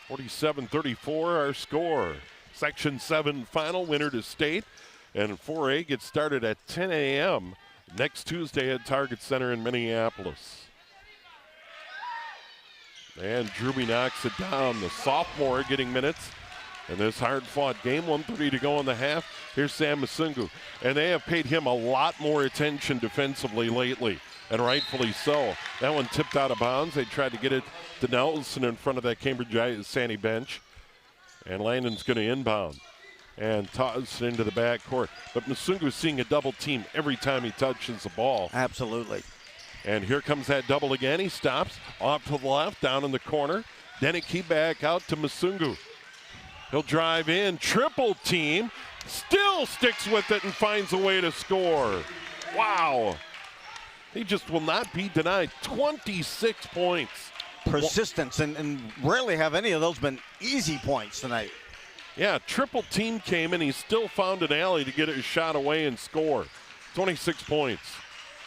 47-34 our score. Section 7 final, winner to state. And 4A gets started at 10 a.m. next Tuesday at Target Center in Minneapolis. And Druby knocks it down. The sophomore getting minutes in this hard-fought game. 1:30 to go in the half. Here's Sam Masungu. And they have paid him a lot more attention defensively lately, and rightfully so. That one tipped out of bounds. They tried to get it to Nelson in front of that Cambridge-Isanti bench. And Landon's going to inbound and toss it into the backcourt. But Masungu's seeing a double team every time he touches the ball. Absolutely. And here comes that double again. He stops off to the left, down in the corner. Deneke back out to Masungu. He'll drive in, triple team, still sticks with it and finds a way to score. Wow. He just will not be denied. 26 points. Persistence, and rarely have any of those been easy points tonight. Yeah, triple team came and he still found an alley to get his shot away and score. 26 points.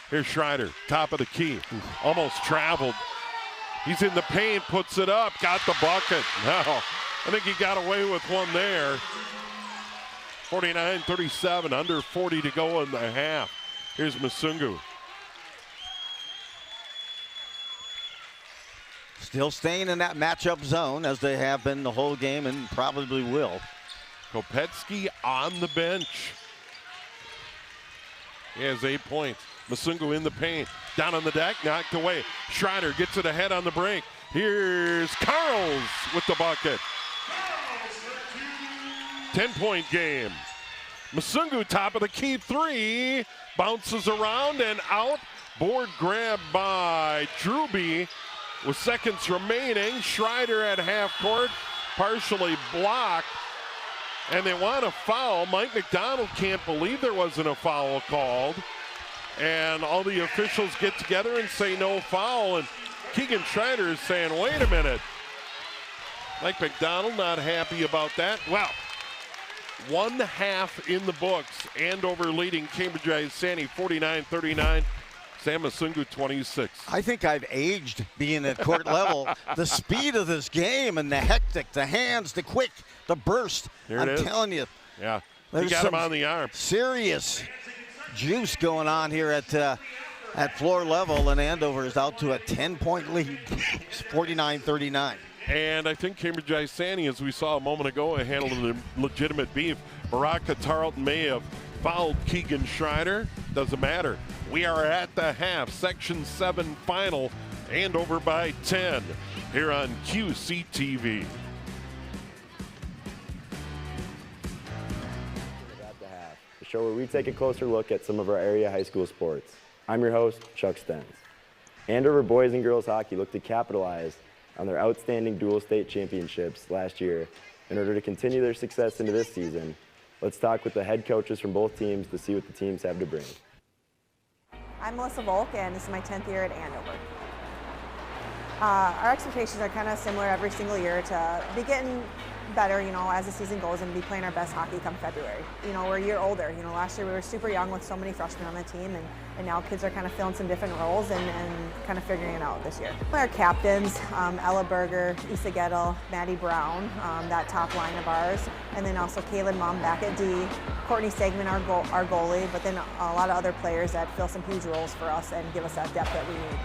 Here's Schreider, top of the key. Almost traveled. He's in the paint, puts it up, got the bucket. No, I think he got away with one there. 49-37, under 40 to go in the half. Here's Masungu. Still staying in that matchup zone as they have been the whole game and probably will. Kopetsky on the bench. He has 8 points. Masungu in the paint. Down on the deck, knocked away. Schreider gets it ahead on the break. Here's Carls with the bucket. 10-point game. Masungu top of the key 3. Bounces around and out. Board grab by Druby. With seconds remaining, Schreider at half court, partially blocked, and they want a foul. Mike McDonald can't believe there wasn't a foul called, and all the officials get together and say no foul, and Keegan Schreider is saying, wait a minute. Mike McDonald not happy about that. Well, 1 half in the books. Andover leading Cambridge-Isanti 49-39. Sam Masungu 26. I think I've aged being at court level. The speed of this game and the hectic, the hands, the quick, the burst. I'm telling you. Yeah, he got him on the arm. Serious juice going on here at floor level, and Andover is out to a 10-point lead. It's 49-39. And I think Cambridge-Isanti, as we saw a moment ago, handled a legitimate beef. Baraka Tarleton may have fouled Keegan Schreider. Doesn't matter. We are at the half, Section 7 final, Andover by 10 here on QCTV. At the half, the show where we take a closer look at some of our area high school sports. I'm your host, Chuck Stenz. Andover boys and girls hockey look to capitalize on their outstanding dual state championships last year in order to continue their success into this season. Let's talk with the head coaches from both teams to see what the teams have to bring. I'm Melissa Volk, and this is my 10th year at Andover. Our expectations are kind of similar every single year to be getting better, as the season goes, and be playing our best hockey come February. We're a year older. Last year we were super young with so many freshmen on the team, and now kids are kind of filling some different roles and kind of figuring it out this year. Our captains, Ella Berger, Issa Gettle, Maddie Brown, that top line of ours, and then also Kaylin Mum back at D, Courtney Stegman, our goalie, but then a lot of other players that fill some huge roles for us and give us that depth that we need.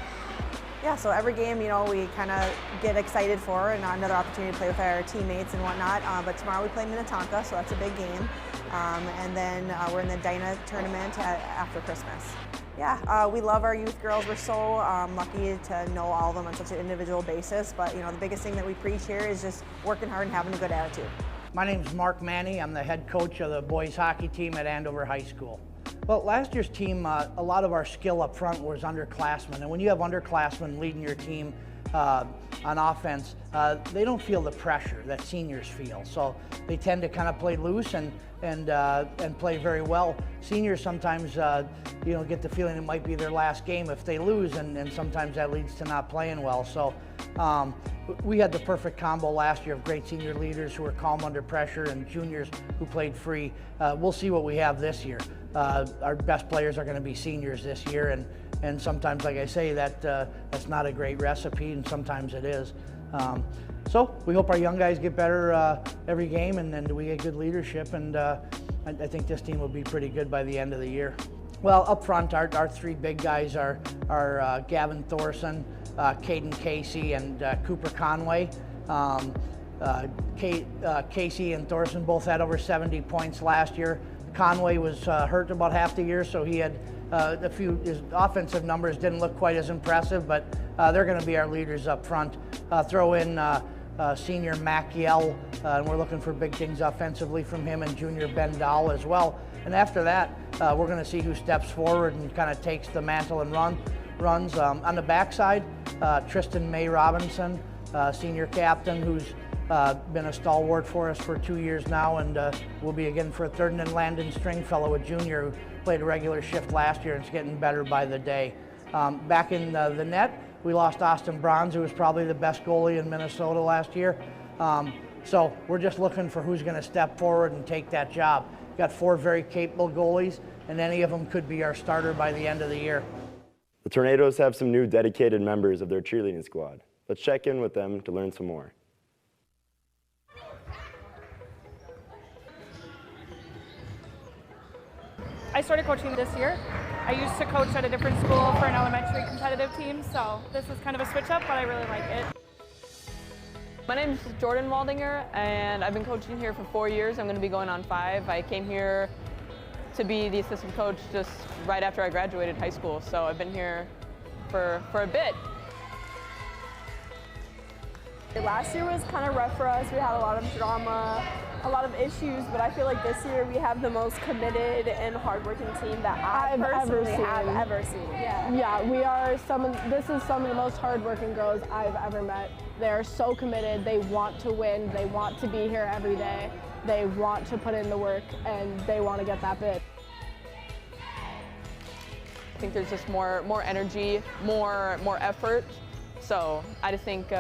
Yeah, so every game, we kind of get excited for, and another opportunity to play with our teammates and whatnot. But tomorrow we play Minnetonka, so that's a big game. And then we're in the Dyna tournament after Christmas. Yeah, we love our youth girls. We're so lucky to know all of them on such an individual basis. But the biggest thing that we preach here is just working hard and having a good attitude. My name's Mark Manny. I'm the head coach of the boys hockey team at Andover High School. Well, last year's team, a lot of our skill up front was underclassmen, and when you have underclassmen leading your team on offense, they don't feel the pressure that seniors feel. So they tend to kind of play loose and play very well. Seniors sometimes, get the feeling it might be their last game if they lose, and sometimes that leads to not playing well. So we had the perfect combo last year of great senior leaders who were calm under pressure and juniors who played free. We'll see what we have this year. Our best players are going to be seniors this year, and sometimes, like I say, that's not a great recipe, and sometimes it is. So we hope our young guys get better every game, and then we get good leadership, and I think this team will be pretty good by the end of the year. Well, up front, our three big guys are Gavin Thorson, Caden Casey, and Cooper Conway. Casey and Thorson both had over 70 points last year. Conway was hurt about half the year, so he had his offensive numbers didn't look quite as impressive, but they're going to be our leaders up front. Throw in senior Mac Yell, and we're looking for big things offensively from him, and junior Ben Dahl as well. And after that, we're going to see who steps forward and kind of takes the mantle and runs. On the backside, Tristan May Robinson, senior captain, who's been a stalwart for us for 2 years now, and will be again for a third. And then Landon Stringfellow, a junior who played a regular shift last year and is getting better by the day. Back in the net, we lost Austin Bronze, who was probably the best goalie in Minnesota last year. So we're just looking for who's going to step forward and take that job. We've got 4 very capable goalies, and any of them could be our starter by the end of the year. The Tornadoes have some new dedicated members of their cheerleading squad. Let's check in with them to learn some more. I started coaching this year. I used to coach at a different school for an elementary competitive team, so this is kind of a switch up, but I really like it. My name is Jordan Waldinger, and I've been coaching here for 4 years. I'm going to be going on 5. I came here to be the assistant coach just right after I graduated high school, so I've been here for a bit. Last year was kind of rough for us. We had a lot of drama, a lot of issues, but I feel like this year we have the most committed and hardworking team that I've ever seen. Yeah, we are this is some of the most hardworking girls I've ever met. They're so committed. They want to win. They want to be here every day. They want to put in the work, and they want to get that bid. I think there's just more energy, more effort. So I just think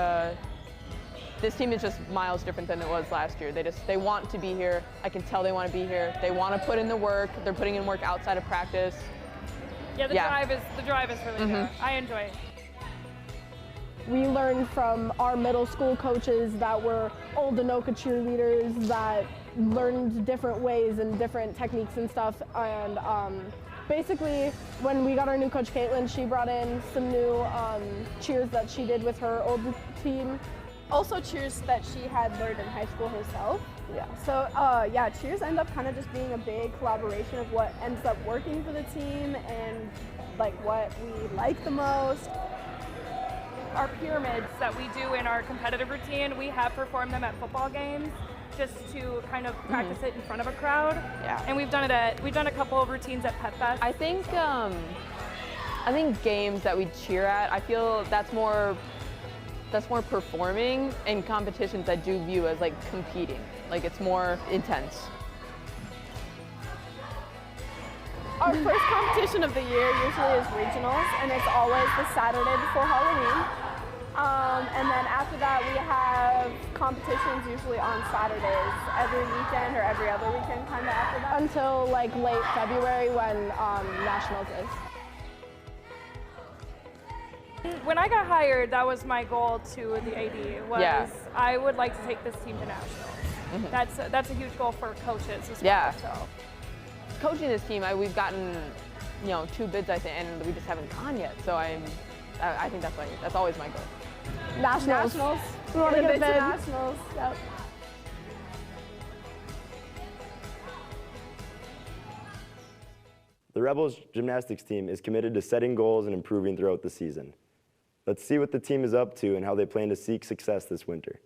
This team is just miles different than it was last year. They want to be here. I can tell they want to be here. They want to put in the work. They're putting in work outside of practice. Yeah, the drive is really there. I enjoy it. We learned from our middle school coaches that were old Anoka cheerleaders that learned different ways and different techniques and stuff. And basically, when we got our new coach, Caitlin, she brought in some new cheers that she did with her old team. Also cheers that she had learned in high school herself. Yeah. So yeah, cheers end up kind of just being a big collaboration of what ends up working for the team and like what we like the most. Our pyramids that we do in our competitive routine, we have performed them at football games just to kind of practice it in front of a crowd. Yeah. And we've done a couple of routines at Pep Fest. I think games that we cheer at, I feel that's more performing, and competitions I do view as like competing. Like it's more intense. Our first competition of the year usually is regionals, and it's always the Saturday before Halloween. And then after that, we have competitions usually on Saturdays, every weekend or every other weekend kind of after that. Until like late February when Nationals is. When I got hired, that was my goal to the AD, was I would like to take this team to nationals. That's a huge goal for coaches as well. Yeah. So. Coaching this team, we've gotten 2 bids, I think, and we just haven't gone yet. So I think that's always my goal. Nationals. We want to get a bid. Nationals. Yep. The Rebels gymnastics team is committed to setting goals and improving throughout the season. Let's see what the team is up to and how they plan to seek success this winter.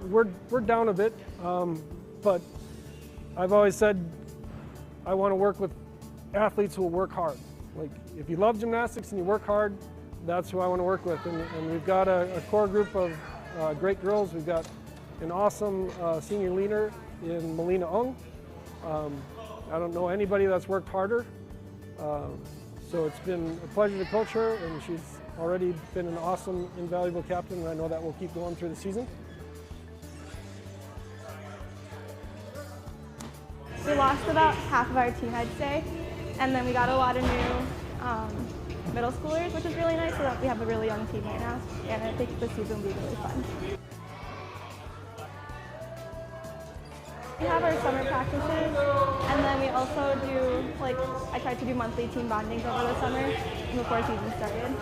We're down a bit, but I've always said I want to work with athletes who will work hard. Like if you love gymnastics and you work hard, that's who I want to work with. And we've got a core group of great girls. We've got an awesome senior leader in Melina Ung. I don't know anybody that's worked harder. So it's been a pleasure to coach her, and she's already been an awesome, invaluable captain, and I know that will keep going through the season. We lost about half of our team, I'd say, and then we got a lot of new middle schoolers, which is really nice, so that we have a really young team right now, and I think the season will be really fun. We have our summer practices, and then we also do, I tried to do monthly team bondings over the summer before season started.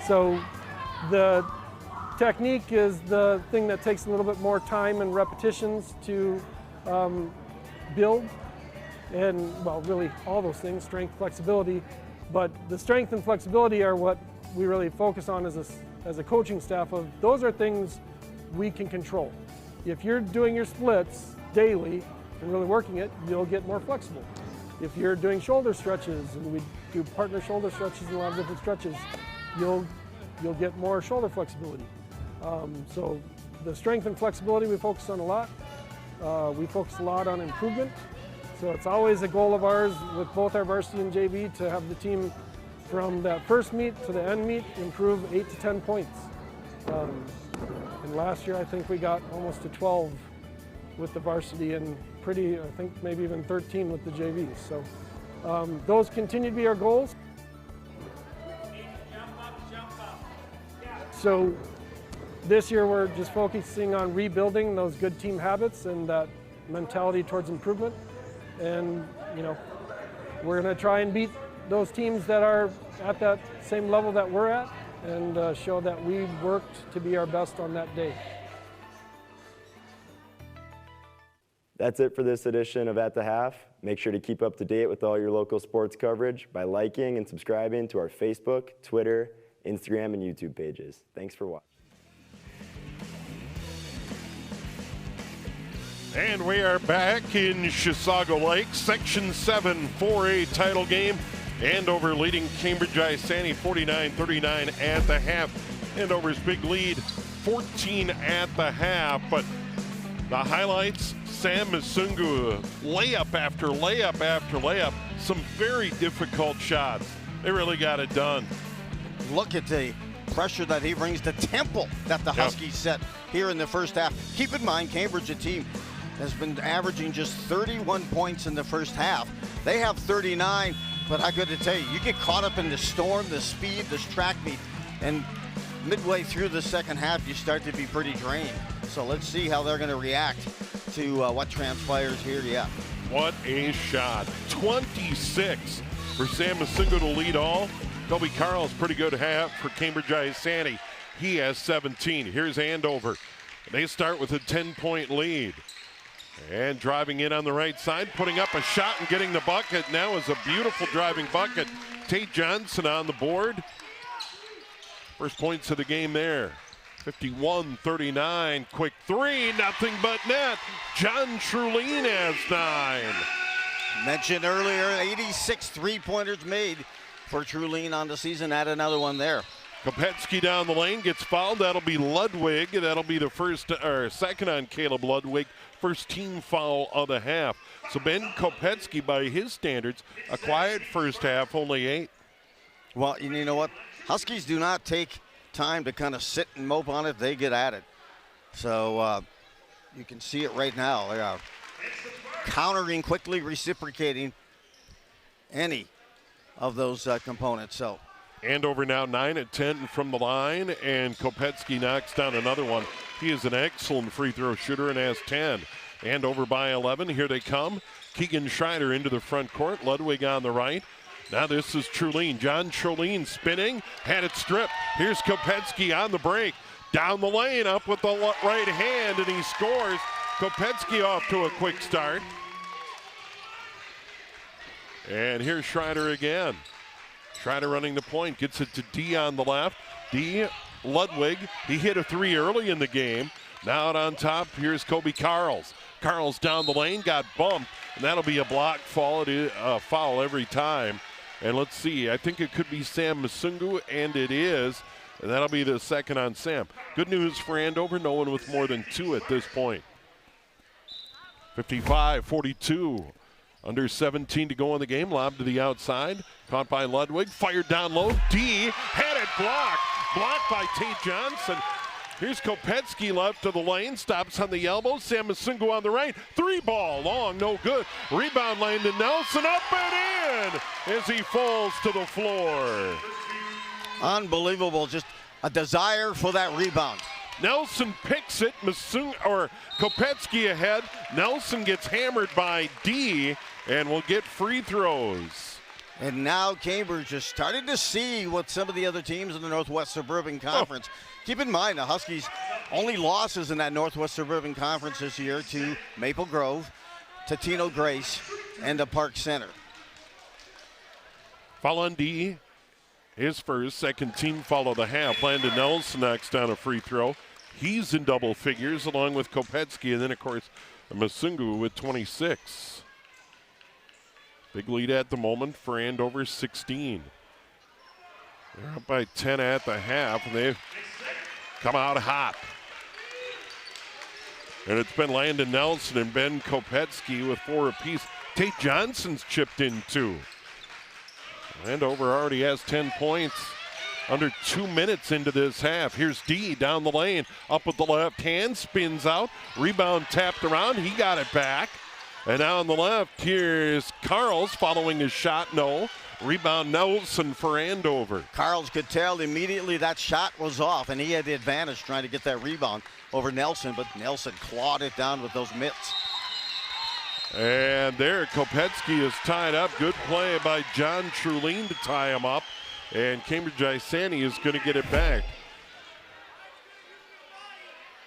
So the technique is the thing that takes a little bit more time and repetitions to build, and well, really all those things, strength, flexibility, but the strength and flexibility are what we really focus on as a coaching staff. Of those are things we can control. If you're doing your splits daily and really working it, you'll get more flexible. If you're doing shoulder stretches, and we do partner shoulder stretches and a lot of different stretches, you'll get more shoulder flexibility. So the strength and flexibility we focus on a lot. We focus a lot on improvement. So it's always a goal of ours with both our varsity and JV to have the team from that first meet to the end meet improve 8 to 10 points. And last year I think we got almost to 12 with the varsity, and I think maybe even 13 with the JVs. So those continue to be our goals. So this year we're just focusing on rebuilding those good team habits and that mentality towards improvement. And we're going to try and beat those teams that are at that same level that we're at, and show that we worked to be our best on that day. That's it for this edition of At the Half. Make sure to keep up to date with all your local sports coverage by liking and subscribing to our Facebook, Twitter, Instagram, and YouTube pages. Thanks for watching. And we are back in Chisago Lake, Section 7 4A title game. Andover leading Cambridge-Isanti 49-39 at the half. Andover's big lead, 14 at the half. But The highlights, Sam Masungu, layup after layup after layup. Some very difficult shots. They really got it done. Look at the pressure that he brings, the tempo that the Huskies set here in the first half. Keep in mind, Cambridge, a team, has been averaging just 31 points in the first half. They have 39, but I got to tell you, you get caught up in the storm, the speed, this track meet, and midway through the second half, you start to be pretty drained. So let's see how they're going to react to what transpires here. Yeah. What a shot. 26 for Sam Masungu to lead all. Kobe Carl's pretty good half for Cambridge-Isanti. He has 17. Here's Andover. They start with a 10-point lead. And driving in on the right side, putting up a shot and getting the bucket. Now is a beautiful driving bucket. Tate Johnson on the board. First points of the game there. 51-39, quick three, nothing but net. John Trulene has 9. Mentioned earlier, 86 three-pointers made for Trulene on the season. Add another one there. Kopetsky down the lane gets fouled. That'll be Ludwig. That'll be the second on Caleb Ludwig. First team foul of the half. So Ben Kopetsky, by his standards, a quiet first half, only 8. Well, you know what? Huskies do not take time to kind of sit and mope on it. They get at it. So you can see it right now. They are countering quickly, reciprocating any of those components. So Andover now 9 of 10 from the line, and Kopetsky knocks down another one. He is an excellent free throw shooter and has 10. Andover by 11. Here they come. Keegan Schreider into the front court. Ludwig on the right. Now this is Trulene. John Trulene spinning, had it stripped. Here's Kopetsky on the break. Down the lane, up with the right hand, and he scores. Kopetsky off to a quick start. And here's Schreider again. Schreider running the point, gets it to D on the left. D, Ludwig, he hit a 3 early in the game. Now out on top, here's Kobe Carls. Carls down the lane, got bumped, and that'll be a block foul every time. And let's see, I think it could be Sam Masungu, and it is. And that'll be the second on Sam. Good news for Andover, no one with more than 2 at this point. 55-42. Under 17 to go in the game. Lob to the outside. Caught by Ludwig. Fired down low. D had it blocked. Blocked by Tate Johnson. Here's Kopetsky left to the lane. Stops on the elbow. Sam Masungu on the right. 3-ball. Long. No good. Rebound lane to Nelson. Up and in as he falls to the floor. Unbelievable. Just a desire for that rebound. Nelson picks it. Kopetsky ahead. Nelson gets hammered by D and will get free throws. And now Cambridge is starting to see what some of the other teams in the Northwest Suburban Conference. Keep in mind, the Huskies' only losses in that Northwest Suburban Conference this year to Maple Grove, to Tino Grace, and to Park Center. Foul on D. His first, second team foul of the half. Landon Nelson knocks down a free throw. He's in double figures along with Kopetsky, and then, of course, Masungu with 26. Big lead at the moment for Andover, 16. They're up by 10 at the half, and they've come out hot. And it's been Landon Nelson and Ben Kopetsky with 4 apiece. Tate Johnson's chipped in 2. Andover already has 10 points under 2 minutes into this half. Here's D down the lane, up with the left hand, spins out, rebound tapped around, he got it back. And now on the left, here's Carls following his shot, no. Rebound Nelson for Andover. Carls could tell immediately that shot was off, and he had the advantage trying to get that rebound over Nelson, but Nelson clawed it down with those mitts. And there, Kopetsky is tied up. Good play by John Trulene to tie him up. And Cambridge-Isanti is going to get it back.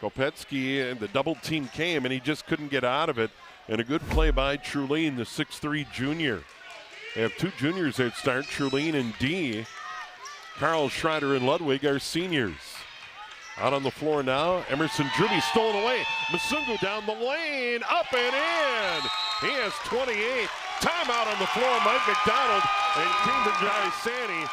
Kopetsky and the double team came, and he just couldn't get out of it. And a good play by Trulene, the 6'3 junior. They have 2 juniors that start, Trulene and D. Carl Schreider and Ludwig are seniors. Out on the floor now, Emerson Druby stolen away. Masungu down the lane, up and in. He has 28. Timeout on the floor, Mike McDonald and Cambridge-Isanti.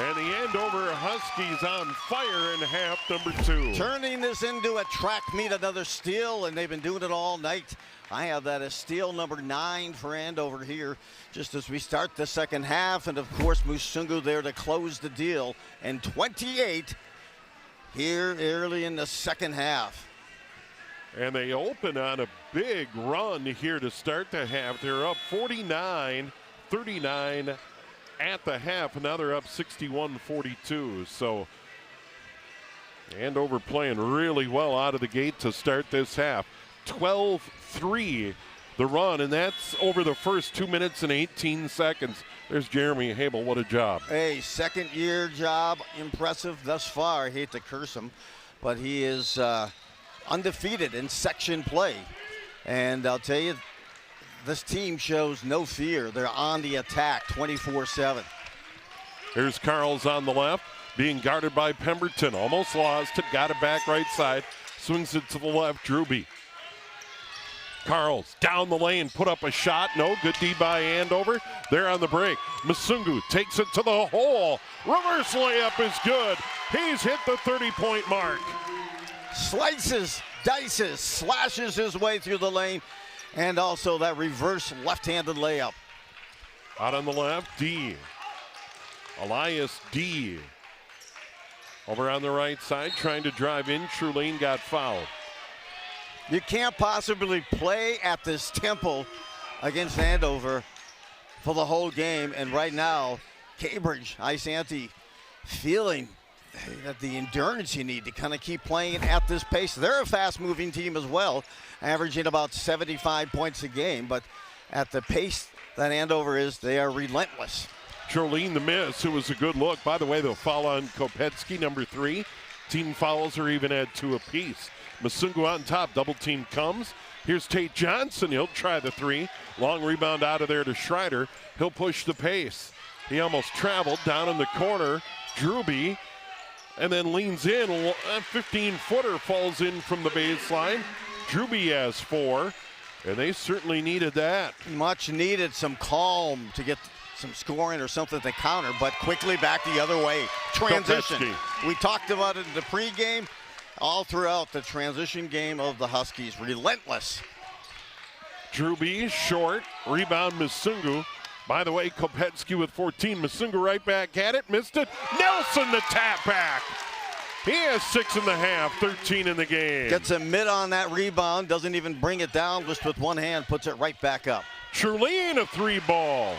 And the Andover Huskies on fire in half number 2. Turning this into a track meet, another steal, and they've been doing it all night. I have that as steal number 9 for Andover here, just as we start the second half. And of course, Musungu there to close the deal. And 28 here early in the second half. And they open on a big run here to start the half. They're up 49-39 at the half, and now they're up 61-42. So Andover playing really well out of the gate to start this half. 12-3 the run, and that's over the first 2 minutes and 18 seconds. There's Jeremy Hable. What a job. A second-year job. Impressive thus far. I hate to curse him, but he is undefeated in section play. And I'll tell you, this team shows no fear. They're on the attack 24/7. Here's Carls on the left, being guarded by Pemberton. Almost lost it, got it back right side. Swings it to the left, Drewby. Carls down the lane, put up a shot. No, good D by Andover. They're on the break. Musungu takes it to the hole. Reverse layup is good. He's hit the 30-point mark. Slices, dices, slashes his way through the lane, and also that reverse left-handed layup. Out on the left, D. Elias D. Over on the right side, trying to drive in. Trulane got fouled. You can't possibly play at this tempo against Andover for the whole game. And right now, Cambridge-Isanti feeling that the endurance you need to kind of keep playing at this pace. They're a fast-moving team as well, averaging about 75 points a game. But at the pace that Andover is, they are relentless. Jolene the miss. It was a good look. By the way, they'll foul on Kopetsky, number 3. Team fouls are even at 2 apiece. Musungu on top. Double team comes. Here's Tate Johnson. He'll try the 3. Long rebound out of there to Schreider. He'll push the pace. He almost traveled down in the corner. Drewby, and then leans in. A 15-footer falls in from the baseline. Drewby has 4, and they certainly needed that. Much needed some calm to get some scoring or something to counter, but quickly back the other way. Transition. Kopetsky. We talked about it in the pregame. All throughout the transition game of the Huskies, relentless. Drewby short, rebound Musungu. By the way, Kopetsky with 14. Musungu right back at it, missed it. Nelson the tap back. He has 6.5, 13 in the game. Gets a mid on that rebound, doesn't even bring it down, just with one hand, puts it right back up. Trulane a 3-ball.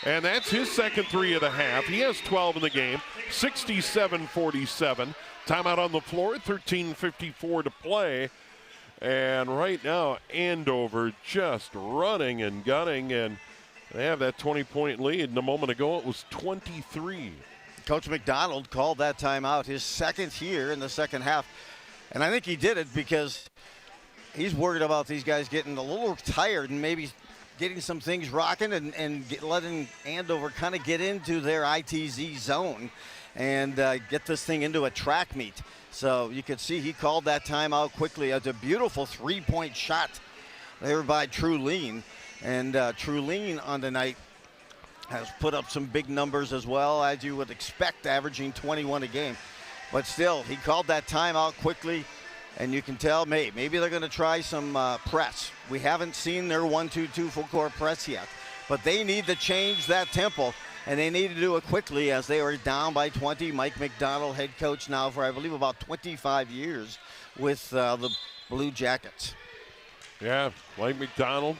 And that's his second 3 of the half. He has 12 in the game, 67-47. Timeout on the floor, 13:54 to play. And right now, Andover just running and gunning, and they have that 20-point lead. And a moment ago, it was 23. Coach McDonald called that timeout, his second here in the second half. And I think he did it because he's worried about these guys getting a little tired and maybe getting some things rocking and letting Andover kind of get into their ITZ zone and get this thing into a track meet. So you could see he called that timeout quickly. It's a beautiful 3-point shot there by Trulane. And Trulane on the night has put up some big numbers as well, as you would expect, averaging 21 a game. But still, he called that timeout quickly, and you can tell maybe they're going to try some press. We haven't seen their 1-2-2 full court press yet, but they need to change that tempo. And they need to do it quickly as they are down by 20. Mike McDonald, head coach now for, I believe, about 25 years with the Blue Jackets. Yeah, Mike McDonald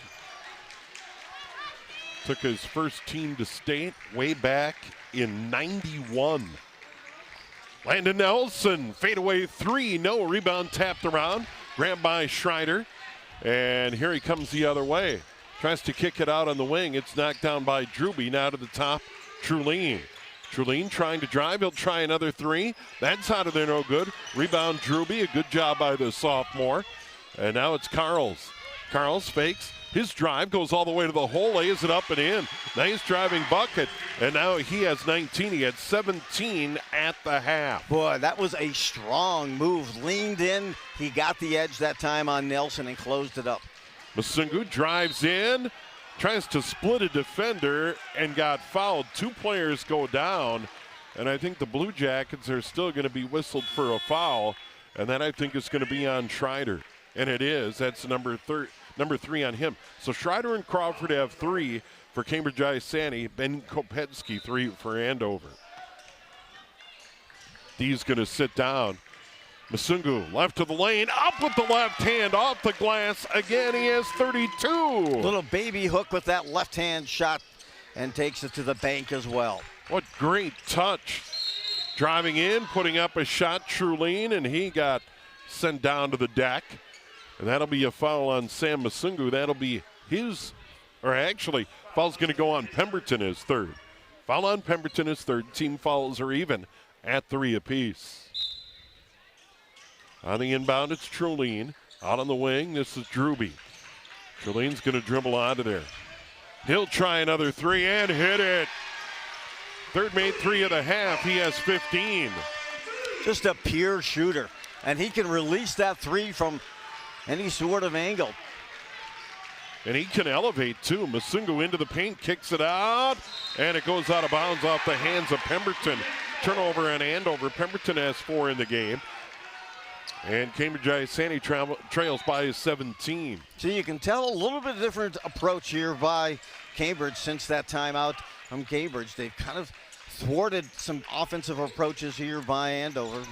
took his first team to state way back in '91. Landon Nelson, fadeaway 3, no, rebound tapped around, grabbed by Schreider, and here he comes the other way. Tries to kick it out on the wing. It's knocked down by Drewby. Now to the top, Trulane. Trulane trying to drive. He'll try another 3. That's out of there, no good. Rebound Drewby. A good job by the sophomore. And now it's Carls. Carls fakes. His drive goes all the way to the hole, lays it up and in. Nice driving bucket. And now he has 19. He had 17 at the half. Boy, that was a strong move. Leaned in. He got the edge that time on Nelson and closed it up. Musungu drives in, tries to split a defender, and got fouled. 2 players go down, and I think the Blue Jackets are still going to be whistled for a foul, and that I think is going to be on Schreider. And it is. That's number 3 on him. So Schreider and Crawford have 3 for Cambridge-Isanti. Ben Kopetsky 3 for Andover. D's going to sit down. Masungu left to the lane, up with the left hand, off the glass. Again, he has 32. Little baby hook with that left hand shot and takes it to the bank as well. What great touch. Driving in, putting up a shot, Trulene, and he got sent down to the deck. And that'll be a foul on Sam Masungu. That'll be his, or actually, foul's going to go on Pemberton as 3rd. Foul on Pemberton is 3rd. Team fouls are even at 3 apiece. On the inbound, it's Trulene. Out on the wing, this is Druby. Trulene's going to dribble out of there. He'll try another 3 and hit it. Third made 3 of the half. He has 15. Just a pure shooter. And he can release that 3 from any sort of angle. And he can elevate, too. Masungu into the paint, kicks it out, and it goes out of bounds off the hands of Pemberton. Turnover on Andover. Pemberton has 4 in the game. And Cambridge-Isanti trails by 17. So you can tell a little bit different approach here by Cambridge since that timeout from Cambridge. They've kind of thwarted some offensive approaches here by Andover.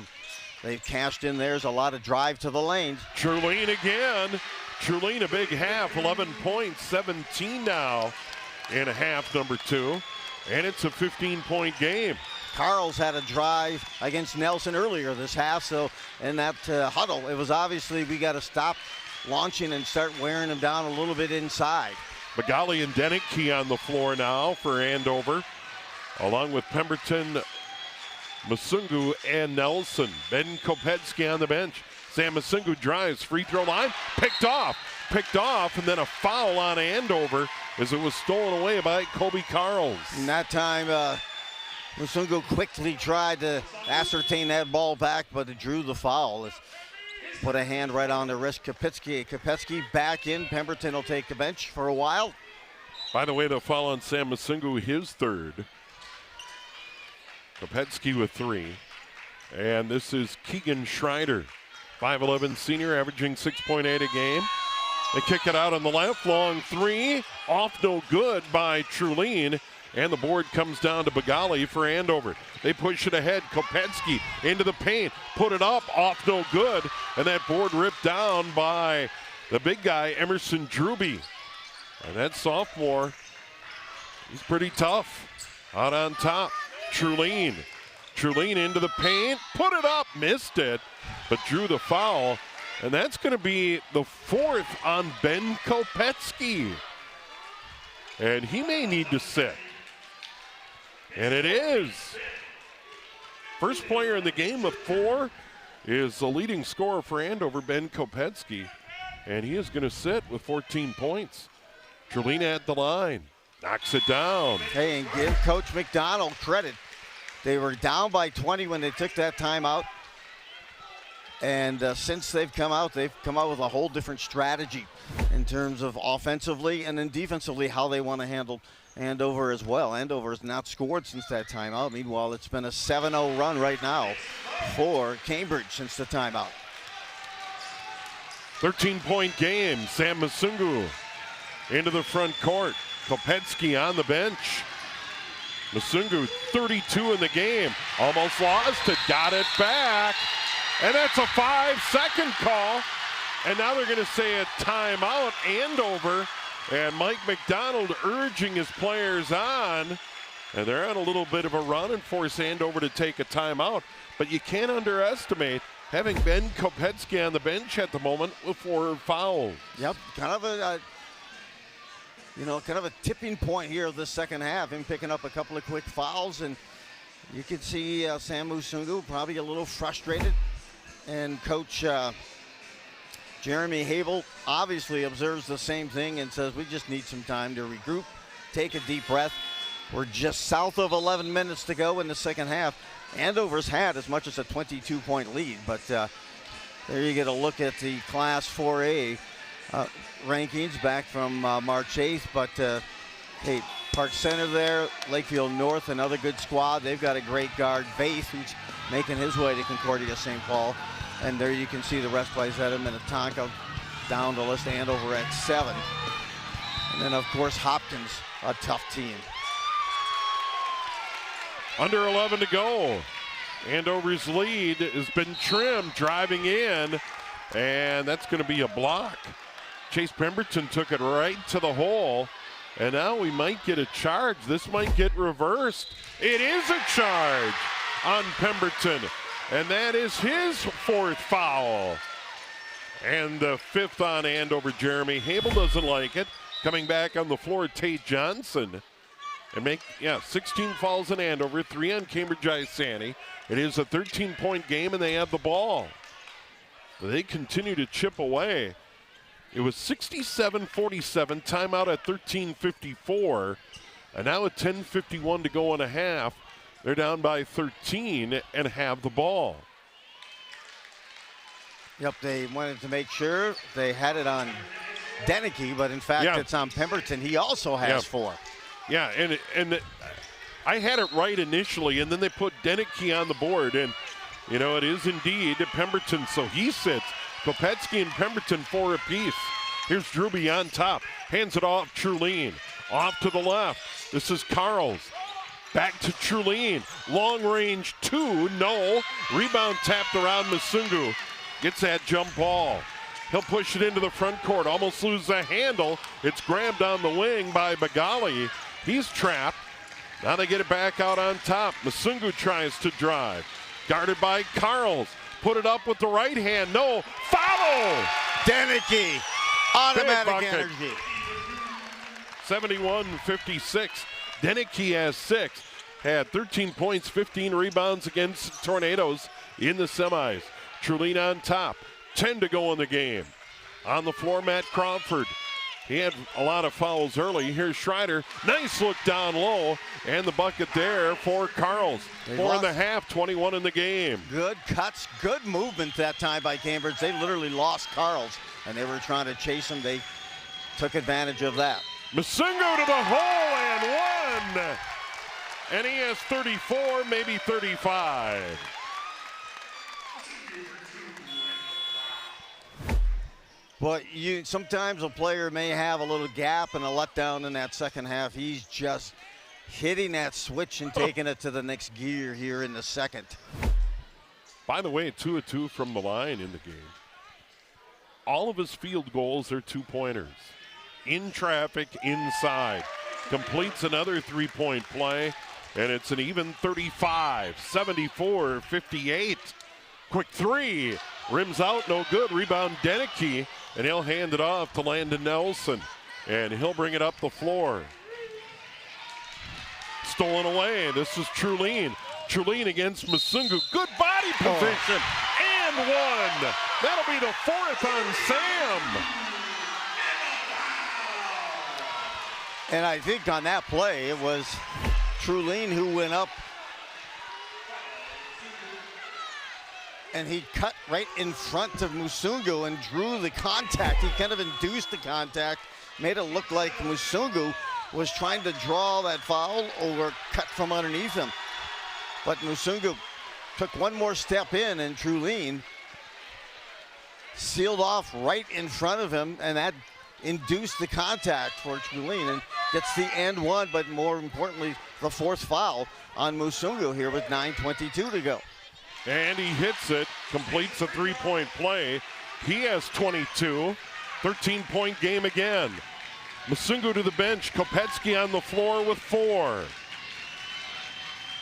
They've cashed in. There's a lot of drive to the lanes. Trulene again. Trulene a big half, 11 points, 17 now in a half, number 2. And it's a 15-point game. Carl's had a drive against Nelson earlier this half, so in that huddle, it was obviously we got to stop launching and start wearing them down a little bit inside. Magali and Denicky on the floor now for Andover, along with Pemberton, Masungu, and Nelson. Ben Kopetsky on the bench. Sam Masungu drives, free throw line, picked off, and then a foul on Andover as it was stolen away by Kobe Carls. And that time, Masungu quickly tried to ascertain that ball back, but it drew the foul. It's put a hand right on the wrist. Kopetsky back in. Pemberton will take the bench for a while. By the way, the foul on Sam Masungu, his 3rd. Kopetsky with 3. And this is Keegan Schreider, 5'11 senior, averaging 6.8 a game. They kick it out on the left, long 3, off no good by Trulene. And the board comes down to Bagali for Andover. They push it ahead. Kopetsky into the paint. Put it up. Off no good. And that board ripped down by the big guy, Emerson Druby. And that sophomore, he's pretty tough. Out on top, Trulene. Trulene into the paint. Put it up. Missed it. But drew the foul. And that's going to be the 4th on Ben Kopetsky. And he may need to sit. And it is. First player in the game with 4 is the leading scorer for Andover, Ben Kopetsky. And he is going to sit with 14 points. Trulene at the line. Knocks it down. Hey, and give Coach McDonald credit. They were down by 20 when they took that timeout. And since they've come out with a whole different strategy in terms of offensively and then defensively how they want to handle Andover as well. Andover has not scored since that timeout. Meanwhile, it's been a 7-0 run right now for Cambridge since the timeout. 13-point game. Sam Masungu into the front court. Kopetsky on the bench. Masungu 32 in the game. Almost lost it. Got it back. And that's a 5-second call. And now they're going to say a timeout. Andover. And Mike McDonald urging his players on. And they're on a little bit of a run and force Andover to take a timeout. But you can't underestimate having Ben Kopetsky on the bench at the moment with 4 fouls. Yep, kind of a tipping point here of the second half. Him picking up a couple of quick fouls, and you can see Sam Masungu probably a little frustrated. And Coach Jeremy Hable obviously observes the same thing and says, we just need some time to regroup, take a deep breath. We're just south of 11 minutes to go in the second half. Andover's had as much as a 22-point lead, but there you get a look at the Class 4A rankings back from March 8th. But hey, Park Center there, Lakefield North, another good squad. They've got a great guard, Vaith, who's making his way to Concordia St. Paul. And there you can see the rest, Wayzata, Minnetonka down the list, Andover at 7. And then, of course, Hopkins, a tough team. Under 11 to go. Andover's lead has been trimmed, driving in, and that's going to be a block. Chase Pemberton took it right to the hole, and now we might get a charge. This might get reversed. It is a charge on Pemberton, and that is his 4th foul. And the 5th on Andover. Jeremy Hable doesn't like it. Coming back on the floor, Tate Johnson. And 16 fouls in Andover, 3 on Cambridge-Isanti. It is a 13-point game, and they have the ball. They continue to chip away. It was 67-47, timeout at 13:54, and now at 10:51 to go in a half. They're down by 13 and have the ball. Yep, they wanted to make sure they had it on Deneke, but in fact it's on Pemberton. He also has 4. Yeah, and I had it right initially, and then they put Deneke on the board, and it is indeed Pemberton, so he sits. Kopetsky and Pemberton 4 apiece. Here's Druby on top, hands it off Truline, off to the left. This is Carls, back to Truline, long range 2, no. Rebound tapped around Masungu, gets that jump ball. He'll push it into the front court, almost lose the handle. It's grabbed on the wing by Bagali. He's trapped. Now they get it back out on top. Masungu tries to drive. Guarded by Carls. Put it up with the right hand. No. Foul! Deneke. Automatic energy. 71-56. Deneke has 6. Had 13 points, 15 rebounds against Tornadoes in the semis. Truline on top. 10 to go in the game. On the floor, Matt Crawford. He had a lot of fouls early. Here's Schreider. Nice look down low. And the bucket there for Carls. 4 in the half, 21 in the game. Good cuts, good movement that time by Cambridge. They literally lost Carls, and they were trying to chase him. They took advantage of that. Masungu to the hole and 1. And he has 34, maybe 35. But sometimes a player may have a little gap and a letdown in that second half. He's just hitting that switch and taking it to the next gear here in the second. By the way, 2 of 2 from the line in the game. All of his field goals are 2-pointers. In traffic, inside. Completes another 3-point play, and it's an even 35, 74-58. Quick 3, rims out, no good. Rebound Deneke, and he'll hand it off to Landon Nelson, and he'll bring it up the floor. Stolen away. This is Truline. Truline against Masungu. Good body position, and 1. That'll be the 4th on Sam. And I think on that play, it was Truline who went up and he cut right in front of Masungu and drew the contact. He kind of induced the contact, made it look like Masungu was trying to draw that foul or cut from underneath him. But Masungu took one more step in, and Truline sealed off right in front of him, and that induced the contact for Truline and gets the and 1, but more importantly, the 4th foul on Masungu here with 9:22 to go. And he hits it, completes a 3-point play. He has 22, 13-point game again. Masungu to the bench, Kopetsky on the floor with 4.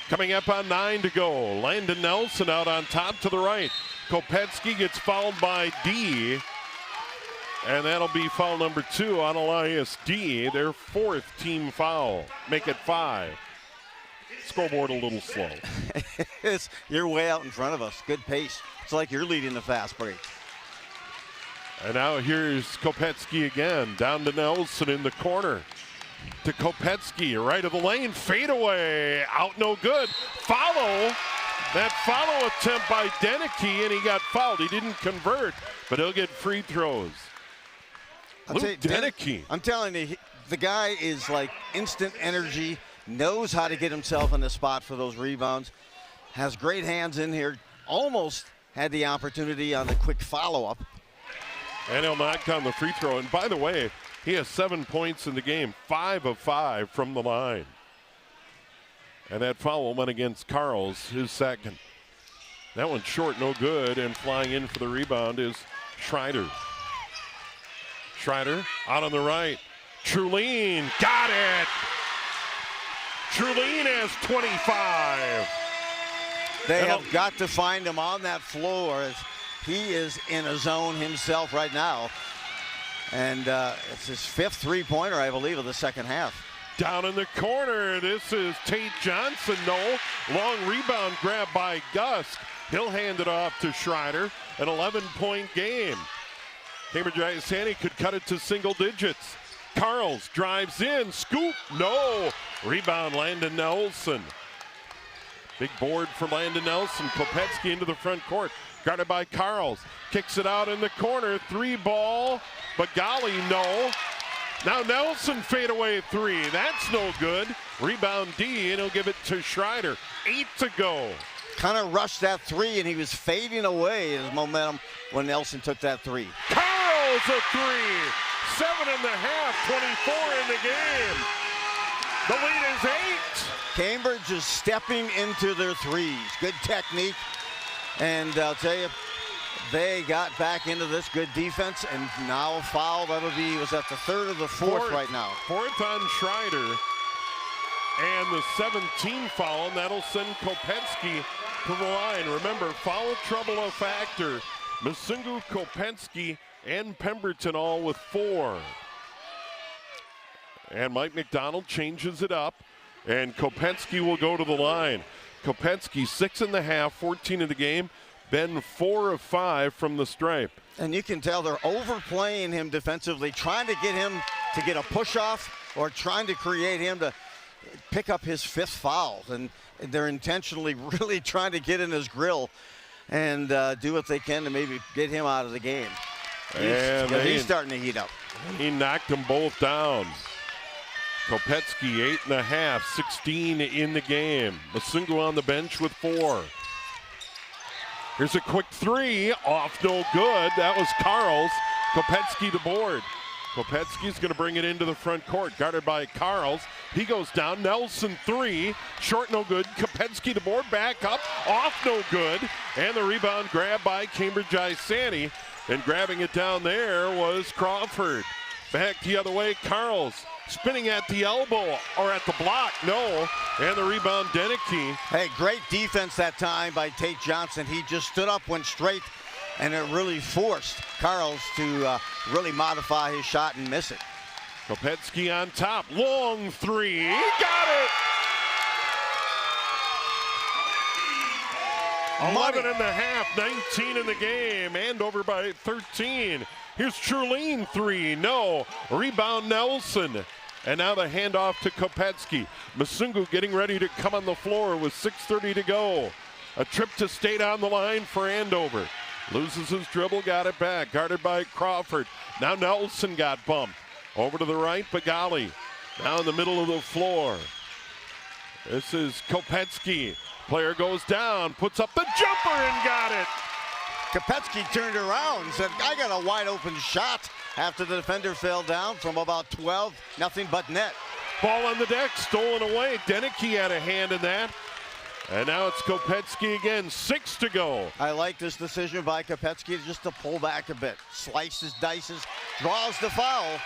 Coming up on 9 to go, Landon Nelson out on top to the right. Kopetsky gets fouled by D, and that'll be foul number 2 on Elias D, their 4th team foul. Make it 5. Scoreboard a little slow. You're way out in front of us. Good pace. It's like you're leading the fast break. And now here's Kopetsky again. Down to Nelson in the corner. To Kopetsky, right of the lane. Fade away. Out no good. Follow. That follow attempt by Deneke, and he got fouled. He didn't convert, but he'll get free throws. Luke Deneke. I'm telling you, The guy is like instant energy, knows how to get himself in the spot for those rebounds, has great hands in here, almost had the opportunity on the quick follow-up. And he'll knock down the free throw. And by the way, he has 7 points in the game, 5 of 5 from the line. And that foul went against Carls, his second. That one's short, no good, and flying in for the rebound is Schreider. Schreider out on the right. Trulien got it. Trulien has 25. They have got to find him on that floor as he is in a zone himself right now. And it's his 5th three-pointer, I believe, of the second half. Down in the corner, this is Tate Johnson. No, long rebound grab by Gus. He'll hand it off to Schreider. An 11-point game. Cambridge-Isanti could cut it to single digits. Carls drives in, scoop, no. Rebound, Landon Nelson. Big board for Landon Nelson. Kopetsky into the front court, guarded by Carls. Kicks it out in the corner, 3-ball, but golly, no. Now Nelson fadeaway 3, that's no good. Rebound D, and he'll give it to Schreider. 8 to go. Kind of rushed that 3, and he was fading away his momentum when Nelson took that 3. Carls a 3, 7.5, 24 in the game. The lead is 8. Cambridge is stepping into their threes. Good technique. And I'll tell you, they got back into this good defense, and now a foul. That'll be, was that the 3rd or the 4th right now? 4th on Schreider. And the 17th foul, and that'll send Kopetsky to the line. Remember, foul trouble a factor. Masungu, Kopetsky, and Pemberton all with 4. And Mike McDonald changes it up, and Kopetsky will go to the line. Kopetsky 6.5, 14 in the game, been 4 of 5 from the stripe. And you can tell they're overplaying him defensively, trying to get him to get a push off or trying to create him to pick up his 5th foul. And they're intentionally really trying to get in his grill and do what they can to maybe get him out of the game. He's starting to heat up. He knocked them both down. Kopetsky 8.5, 16 in the game. Masungu on the bench with 4. Here's a quick 3, off no good. That was Carls. Kopetsky to board. Kopetsky's going to bring it into the front court, guarded by Carls. He goes down. Nelson 3, short no good. Kopetsky to board, back up, off no good. And the rebound grab by Cambridge-Isanti. And grabbing it down there was Crawford. Back the other way, Carls. Spinning at the elbow, or at the block, no. And the rebound, Deneke. Hey, great defense that time by Tate Johnson. He just stood up, went straight, and it really forced Carls to really modify his shot and miss it. Kopetsky on top, long 3, he got it! 11.5, 19 in the game, Andover by 13. Here's Trulien 3, no. Rebound Nelson. And now the handoff to Kopetsky. Masungu getting ready to come on the floor with 6:30 to go. A trip to state on the line for Andover. Loses his dribble, got it back. Guarded by Crawford. Now Nelson got bumped. Over to the right, Bagali. Now in the middle of the floor. This is Kopetsky. Player goes down, puts up the jumper and got it. Kopetsky turned around and said, I got a wide open shot after the defender fell down from about 12, nothing but net. Ball on the deck, stolen away. Deneke had a hand in that. And now it's Kopetsky again, 6 to go. I like this decision by Kopetsky just to pull back a bit. Slices, dices, draws the foul.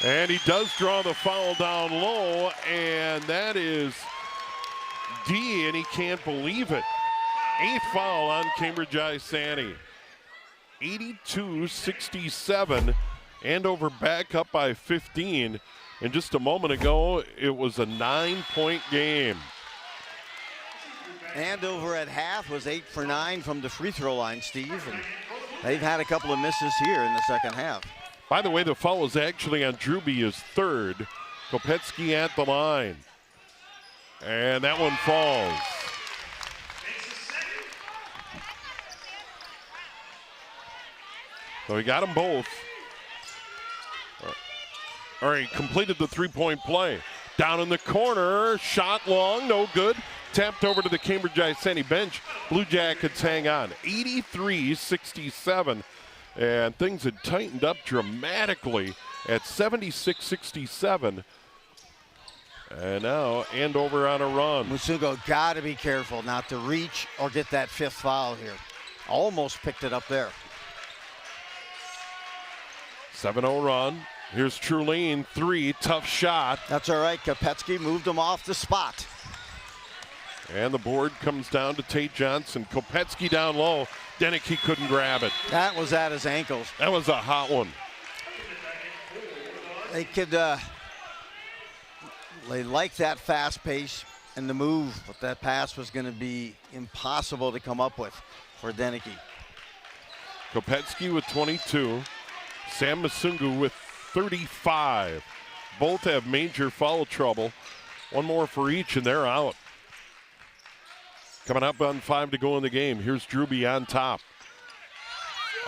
And he does draw the foul down low, and that is D, and he can't believe it. 8th foul on Cambridge-Isanti. 82-67. Andover back up by 15. And just a moment ago, it was a 9-point game. Andover at half was 8 for 9 from the free throw line, Steve. And they've had a couple of misses here in the second half. By the way, the foul was actually on Druby, his 3rd. Kopetsky at the line. And that one falls. So he got them both. All right, completed the three-point play. Down in the corner, shot long, no good. Tapped over to the Cambridge-Isanti bench. Blue Jackets hang on, 83-67. And things had tightened up dramatically at 76-67. And now Andover on a run. Musungo got to be careful not to reach or get that fifth foul here. Almost picked it up there. 7-0 run. Here's Trulane, three, tough shot. That's all right. Kopetsky moved him off the spot. And the board comes down to Tate Johnson. Kopetsky down low. Deneke couldn't grab it. That was at his ankles. That was a hot one. They could, they like that fast pace and the move, but that pass was going to be impossible to come up with for Deneke. Kopetsky with 22. Sam Musungu with 35. Both have major foul trouble. One more for each, and they're out. Coming up on 5 to go in the game. Here's Drewby on top.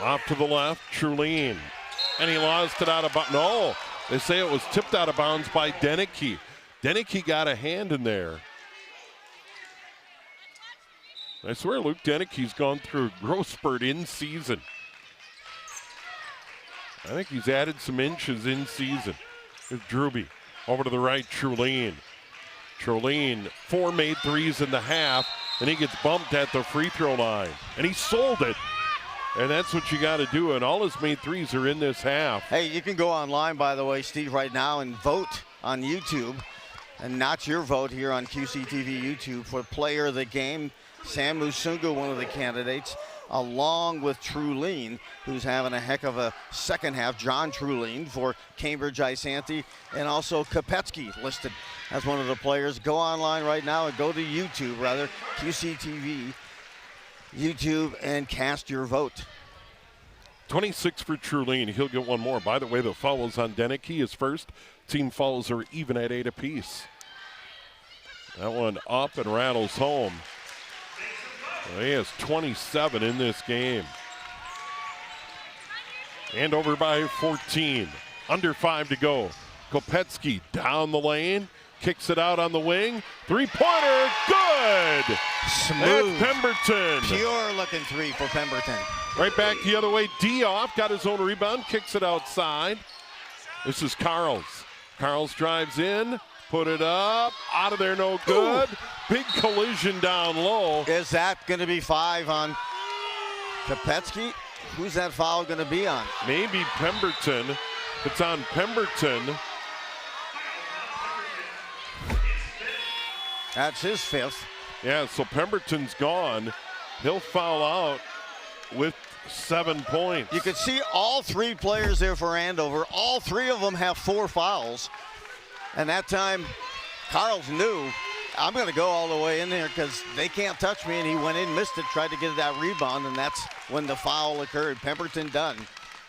Off to the left, Trulane. And he lost it out of bounds. No, they say it was tipped out of bounds by Deneke. Deneke got a hand in there. I swear Luke Deneke's gone through a growth spurt in season. I think he's added some inches in season. Here's Drewby. Over to the right, Trulane. Trulane, 4 made threes in the half, and he gets bumped at the free throw line. And he sold it. And that's what you got to do. And all his made threes are in this half. Hey, you can go online, by the way, Steve, right now and vote on YouTube. And notch your vote here on QCTV YouTube for player of the game. Sam Musungu, one of the candidates, along with Trulane, who's having a heck of a second half. John Trulane for Cambridge-Isanti, and also Kopetsky listed as one of the players. Go online right now and go to YouTube, rather, QCTV YouTube, and cast your vote. 26 for Trulane. He'll get one more. By the way, the fouls on Deneke is first. Team fouls are even at 8 apiece. That one up and rattles home. He has 27 in this game. Andover by 14. Under 5 to go. Kopetsky down the lane. Kicks it out on the wing. Three-pointer, good! Smooth. That's Pemberton. Pure looking three for Pemberton. Right back the other way. Dioff got his own rebound. Kicks it outside. This is Carls. Carls drives in. Put it up. Out of there, no good. Ooh. Big collision down low. Is that going to be 5 on Kopetsky? Who's that foul going to be on? Maybe Pemberton. It's on Pemberton. That's his 5th. Yeah, so Pemberton's gone. He'll foul out with 7 points. You can see all 3 players there for Andover. All 3 of them have 4 fouls. And that time, Carls knew, I'm going to go all the way in there because they can't touch me, and he went in, missed it, tried to get that rebound, and that's when the foul occurred. Pemberton done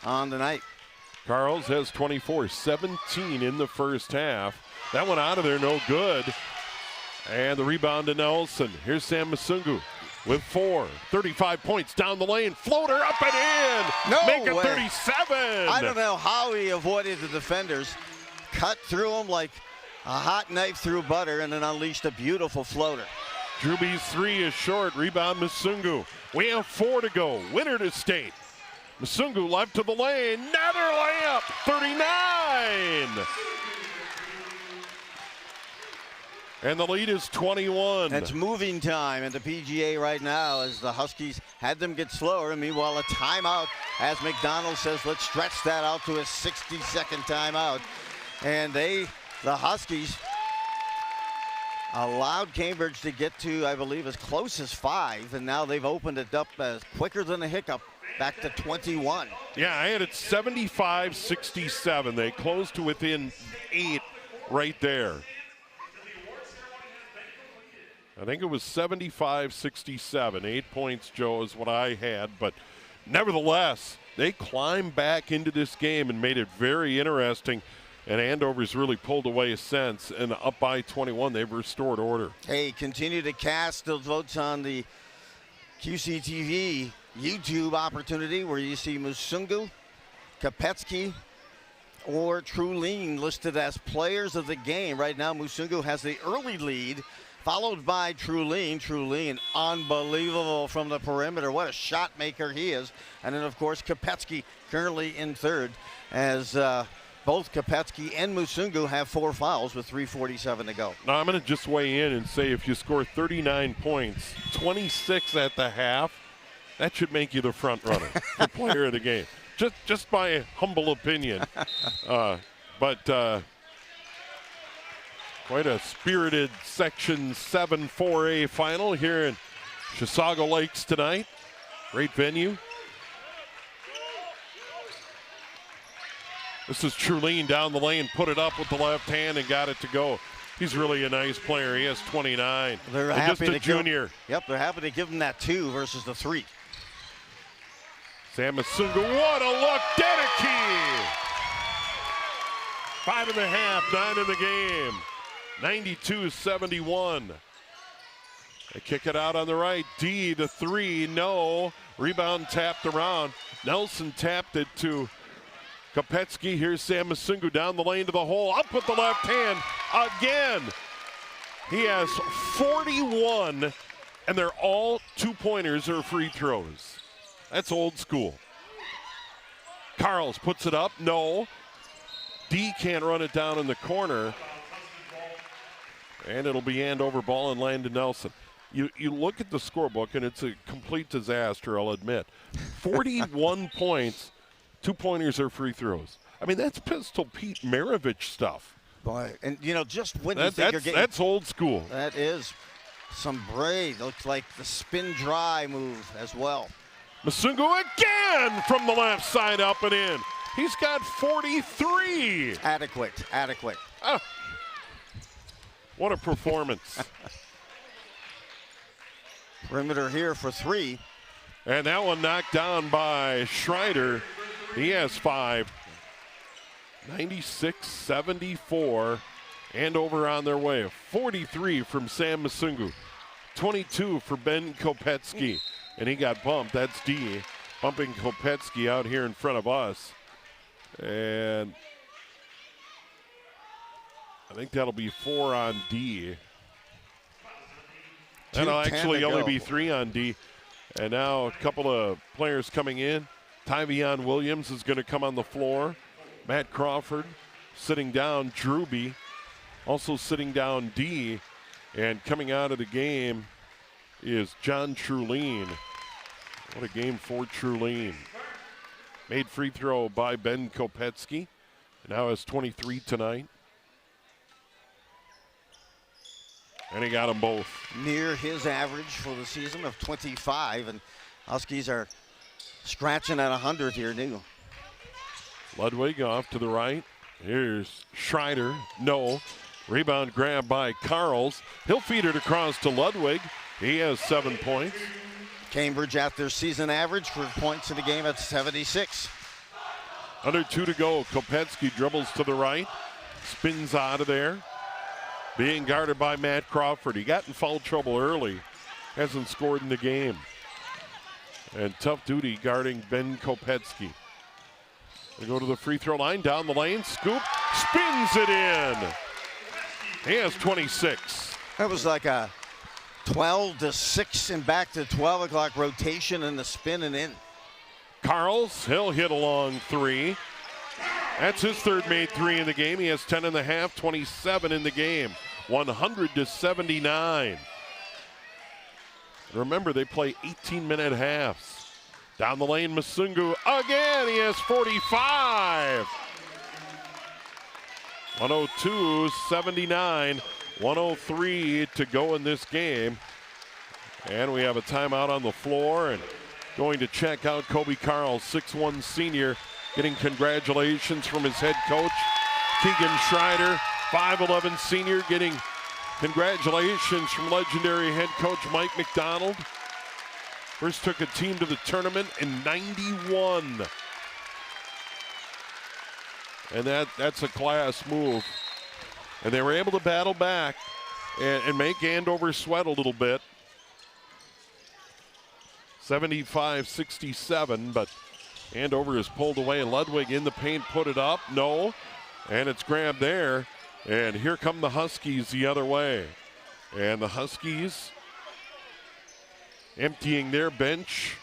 on the night. Carls has 24, 17 in the first half. That one out of there, no good. And the rebound to Nelson. Here's Sam Musungu with 4, 35 points down the lane. Floater up and in. No Make it way. 37. I don't know how he avoided the defenders. Cut through them like a hot knife through butter, and then unleashed a beautiful floater. Drewby's 3 is short. Rebound Musungu. We have 4 to go. Winner to state. Musungu left to the lane. Another layup. 39. And the lead is 21. It's moving time at the PGA right now as the Huskies had them get slower. And meanwhile, a timeout, as McDonald says, let's stretch that out to a 60-second timeout. And the Huskies allowed Cambridge to get to, I believe, as close as 5. And now they've opened it up as quicker than a hiccup, back to 21. Yeah, I had it 75-67. They closed to within 8 right there. I think it was 75-67. 8 points, Joe, is what I had. But nevertheless, they climbed back into this game and made it very interesting. And Andover's really pulled away since, and up by 21, they've restored order. Hey, continue to cast those votes on the QCTV YouTube opportunity where you see Musungu, Kopetsky, or Trulene listed as players of the game. Right now, Musungu has the early lead, followed by Trulene. Trulene, unbelievable from the perimeter. What a shot maker he is. And then, of course, Kopetsky currently in third, as both Kopetsky and Musungu have 4 fouls with 3:47 to go. Now, I'm going to just weigh in and say if you score 39 points, 26 at the half, that should make you the front runner for player of the game. Just my humble opinion. But quite a spirited Section 7 4A final here in Chisago Lakes tonight. Great venue. This is Trulene down the lane, put it up with the left hand and got it to go. He's really a nice player. He has 29. They're and happy just a junior. Yep, they're happy to give him that 2 versus the 3. Sam Musungu, what a look, Deneke! 5.5, 9 in the game. 92-71. They kick it out on the right. D, the 3, no. Rebound tapped around. Nelson tapped it to Kopetsky. Here's Sam Musungu down the lane to the hole. Up with the left hand again. He has 41, and they're all 2-pointers or free throws. That's old school. Carls puts it up. No. D can't run it down in the corner. And it'll be Andover ball and Landon Nelson. You look at the scorebook, and it's a complete disaster, I'll admit. 41 points, 2-pointers or free throws. I mean, that's Pistol Pete Maravich stuff. Boy, and just when you think you're getting... That's old school. That is some braid. Looks like the spin dry move as well. Musungu again from the left side up and in. He's got 43. Adequate. Oh, what a performance. Perimeter here for 3. And that one knocked down by Schreider. He has 5. 96-74. Andover on their way. 43 from Sam Musungu. 22 for Ben Kopetsky. And he got bumped. That's D. Bumping Kopetsky out here in front of us. And I think that'll be 4 on D. That'll actually only be 3 on D. And now a couple of players coming in. Tyvion Williams is going to come on the floor. Matt Crawford sitting down. Drewby also sitting down D. And coming out of the game is John Trulene. What a game for Trulene. Made free throw by Ben Kopetsky. Now has 23 tonight. And he got them both. Near his average for the season of 25. And Huskies are scratching at 100 here new. Ludwig off to the right. Here's Schreider. No. Rebound grab by Carls. He'll feed it across to Ludwig. He has 7 points. Cambridge at their season average for points in the game at 76. Under 2 to go. Kopetsky dribbles to the right. Spins out of there. Being guarded by Matt Crawford. He got in foul trouble early. Hasn't scored in the game. And tough duty guarding Ben Kopetsky. They go to the free throw line. Down the lane. Scoop. Spins it in. He has 26. That was like a 12 to 6 and back to 12 o'clock rotation and the spin and in. Carls, he'll hit a long 3. That's his third made 3 in the game. He has 10 in the half, 27 in the game. 100-79. Remember, they play 18-minute halves. Down the lane, Musungu again. He has 45. 102-79. 103 to go in this game. And we have a timeout on the floor. And going to check out Kobe Carls, 6'1 senior, getting congratulations from his head coach, Keegan Schreider, 5'11 senior, getting congratulations from legendary head coach Mike McDonald. First took a team to the tournament in 91. And that's a class move. And they were able to battle back and make Andover sweat a little bit. 75-67, but Andover is pulled away. Ludwig in the paint, put it up. No. And it's grabbed there. And here come the Huskies the other way. And the Huskies emptying their bench.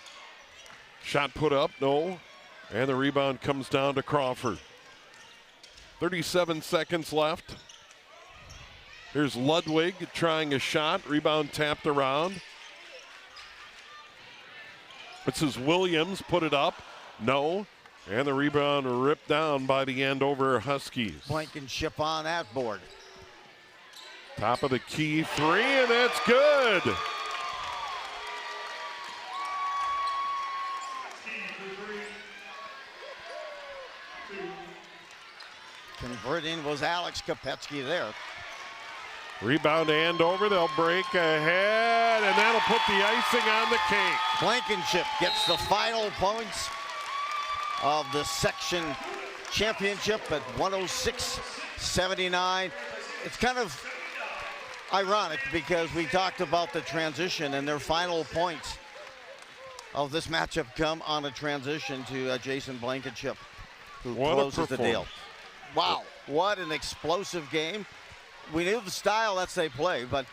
Shot put up, no. And the rebound comes down to Crawford. 37 seconds left. Here's Ludwig trying a shot. Rebound tapped around. This is Williams, put it up. No. And the rebound ripped down by the Andover Huskies. Blankenship on that board. Top of the key three, and that's good. Converting was Alex Kopetsky there. Rebound to Andover, they'll break ahead, and that'll put the icing on the cake. Blankenship gets the final points of the section championship at 106-79. It's kind of ironic because we talked about the transition, and their final points of this matchup come on a transition to Jason Blankenship, who closes the deal. Wow, what an explosive game. We knew the style that they play, but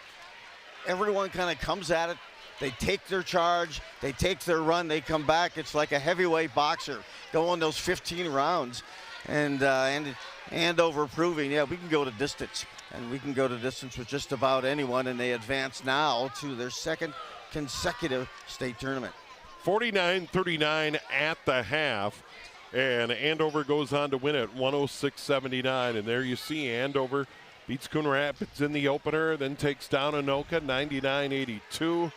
everyone kind of comes at it. They take their charge, they take their run, they come back. It's like a heavyweight boxer going those 15 rounds. And Andover proving, yeah, we can go to distance. And we can go to distance with just about anyone, and they advance now to their second consecutive state tournament. 49-39 at the half. And Andover goes on to win it 106-79. And there you see Andover beats Coon Rapids in the opener, then takes down Anoka 99-82,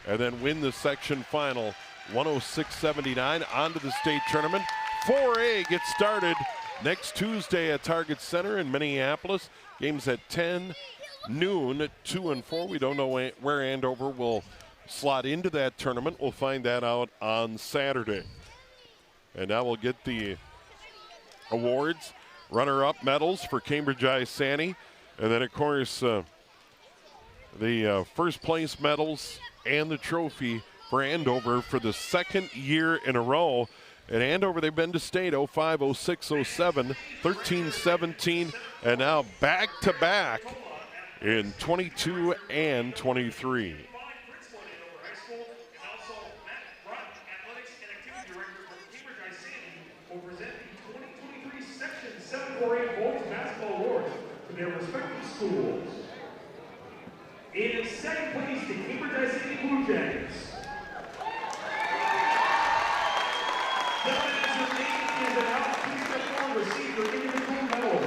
and then win the section final 106-79. On to the state tournament. 4A gets started next Tuesday at Target Center in Minneapolis. Games at 10, noon, 2 and 4. We don't know where Andover will slot into that tournament. We'll find that out on Saturday. And now we'll get the awards. Runner-up medals for Cambridge-Isanti. And then, of course, the first place medals and the trophy for Andover for the second year in a row. At Andover, they've been to state 05, 06, 07, 13, 17, and now back-to-back in 22 and 23. Their respective schools. In second place, the Cambridge-Isanti Blue Jackets. Received their individual medal.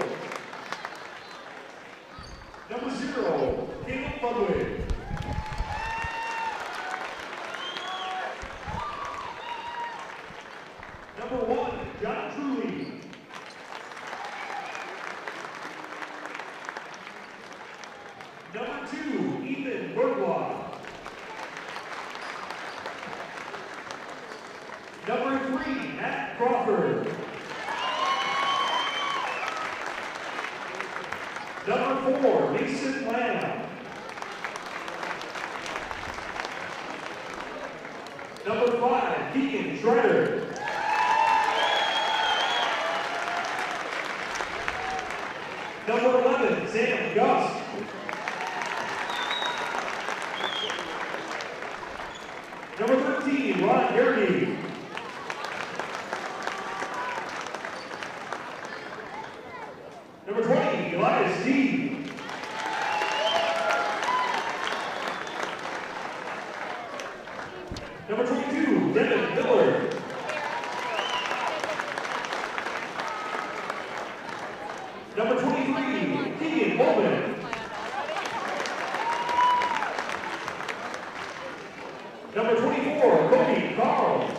Number 0, Caleb Ludwig. Number 1, John Truly. Number 2, Ethan Berglock. Number 3, Matt Crawford. Number 4, Mason Lamb. Number 5, Keegan Schroeder. Number 11, Sam Gust. Number 13, Ron Garrity. Number 20, Elias D. Number 22, Devin Miller. Number 23, Keegan Bowman. Number 24, Cody Carl.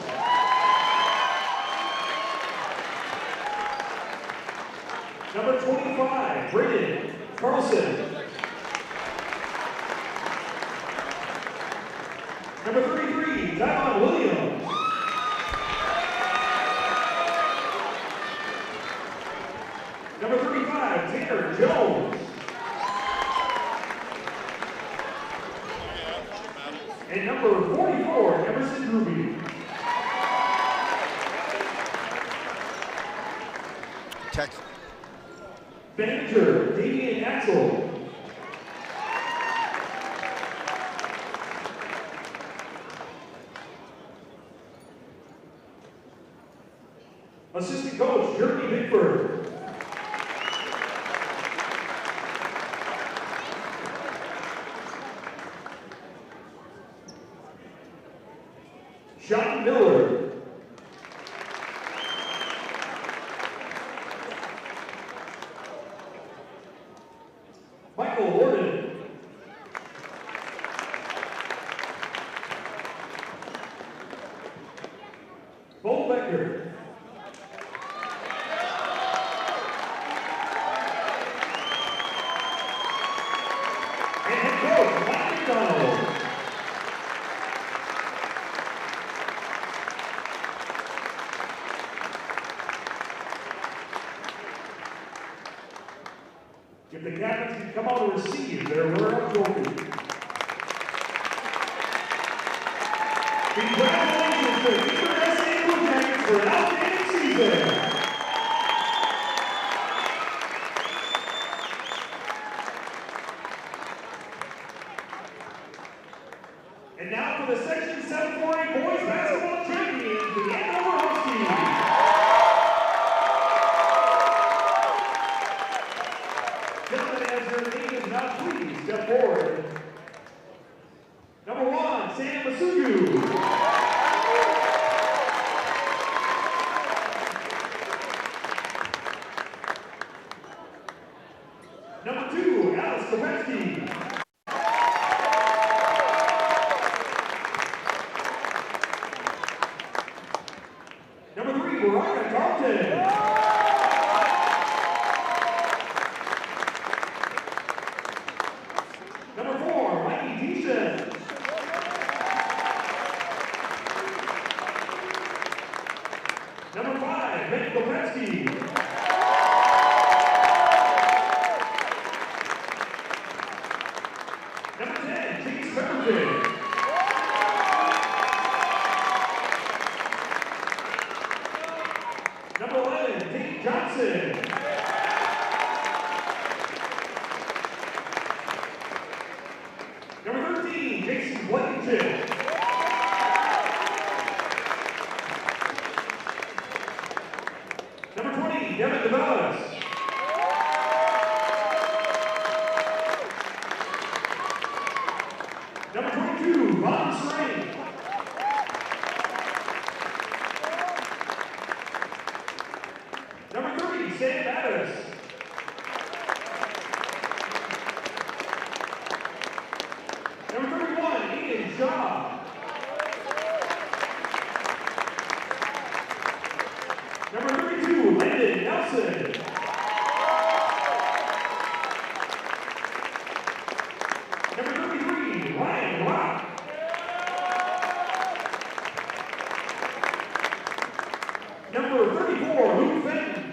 Number 25, Brendan Carlson. Number 33, John Williams. Number 35, Tanner Jones. And number 44, Emerson Ruby. Axel. Assistant coach, Jeremy Bickford. Sean Miller. Michael Warden. Bo Becker. And head coach, Mike McDonald. If the captains can come out and receive their runners-up trophy. Congratulations to the USA Blue Jackets for an outstanding season. And now for the Section 740 boys basketball champions, the Andover Huskies. Gentlemen, as your name is now, please step forward. Number 1, Sam Masugu. Number 2, Alice Kopetsky. Number 3, Veronica Carlton. Number 4, Mikey Deason. Number 5, Ben Kopetsky. Number 10, Chase Pemberton. Number 11, Tate Johnson. Number 13, Jason Blankenship. Number 20, Devin DeVellis. Number 22, Vaughn Strain. Number 30, Sam Addis. Number 31, Ian Shaw. Number 32, Landon Nelson. Number 33, Ryan Rock. Number 34, Luke Fenton.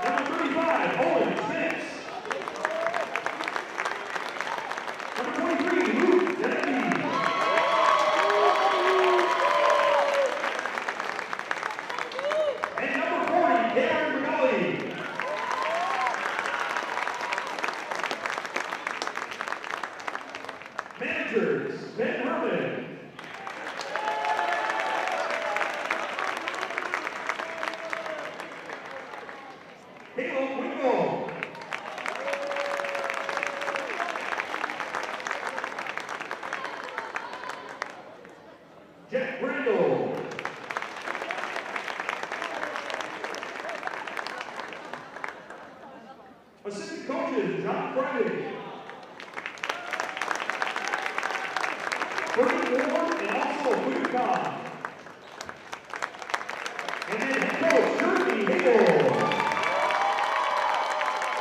Number 35, Owen Spence. Number 23, Luke Denby. And number 40, Darren McNully. Managers, Ben Herman. Hable Wingo. Jack Brindle. Assistant coaches, John Friday. Bernie Ward and also William Cobb. And then head coach, Jeremy Hable.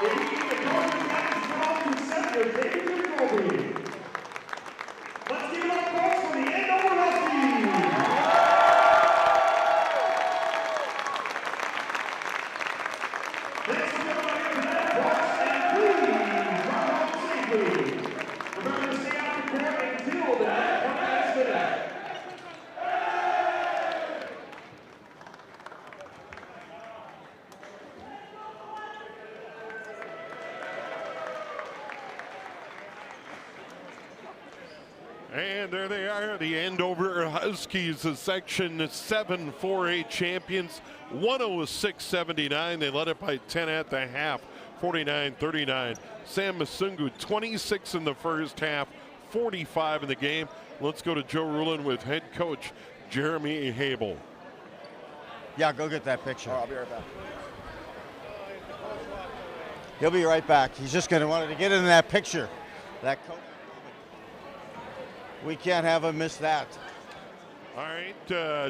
If you need the coaching guys to come out to center, take it to the trophy. Let's give it up, folks, for the Andover Huskies. Thanks for coming out here tonight, folks, and please run home safely. Remember to stay out the court until the next minute. And there they are, the Andover Huskies, the Section 7 4A champions, 106-79. They led it by 10 at the half, 49-39. Sam Masungu, 26 in the first half, 45 in the game. Let's go to Joe Rulin with head coach Jeremy Hable. Yeah, go get that picture. I'll be right back. He'll be right back. He's just going to want to get in that picture. That coach. We can't have him miss that. All right,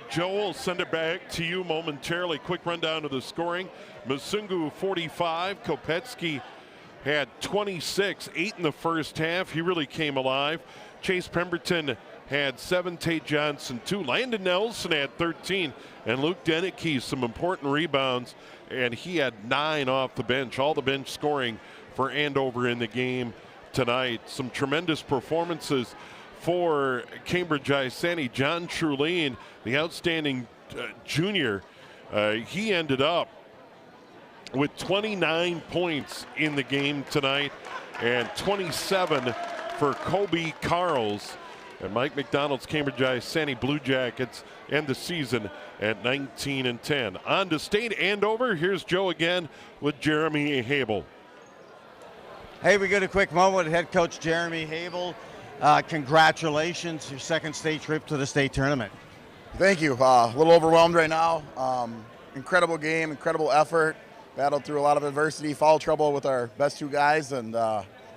Joe will send it back to you momentarily. Quick rundown of the scoring. Masungu 45, Kopetsky had 26, 8 in the first half. He really came alive. Chase Pemberton had 7, Tate Johnson 2. Landon Nelson had 13, and Luke Deneke some important rebounds, and he had 9 off the bench. All the bench scoring for Andover in the game tonight. Some tremendous performances for Cambridge-Isanti. John Trulene, the outstanding junior, he ended up with 29 points in the game tonight and 27 for Kobe Carls. And Mike McDonald's Cambridge-Isanti Blue Jackets end the season at 19-10. On to State Andover, here's Joe again with Jeremy Hable. Hey, we got a quick moment with head coach Jeremy Hable. Congratulations, your second state trip to the state tournament. Thank you. A little overwhelmed right now. Incredible game, incredible effort. Battled through a lot of adversity, foul trouble with our best 2 guys, and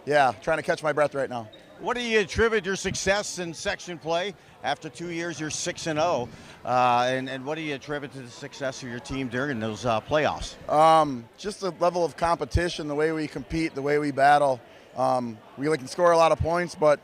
yeah, trying to catch my breath right now. What do you attribute your success in section play? After 2 years, you're 6-0. And what do you attribute to the success of your team during those playoffs? Just the level of competition, the way we compete, the way we battle. We can score a lot of points, but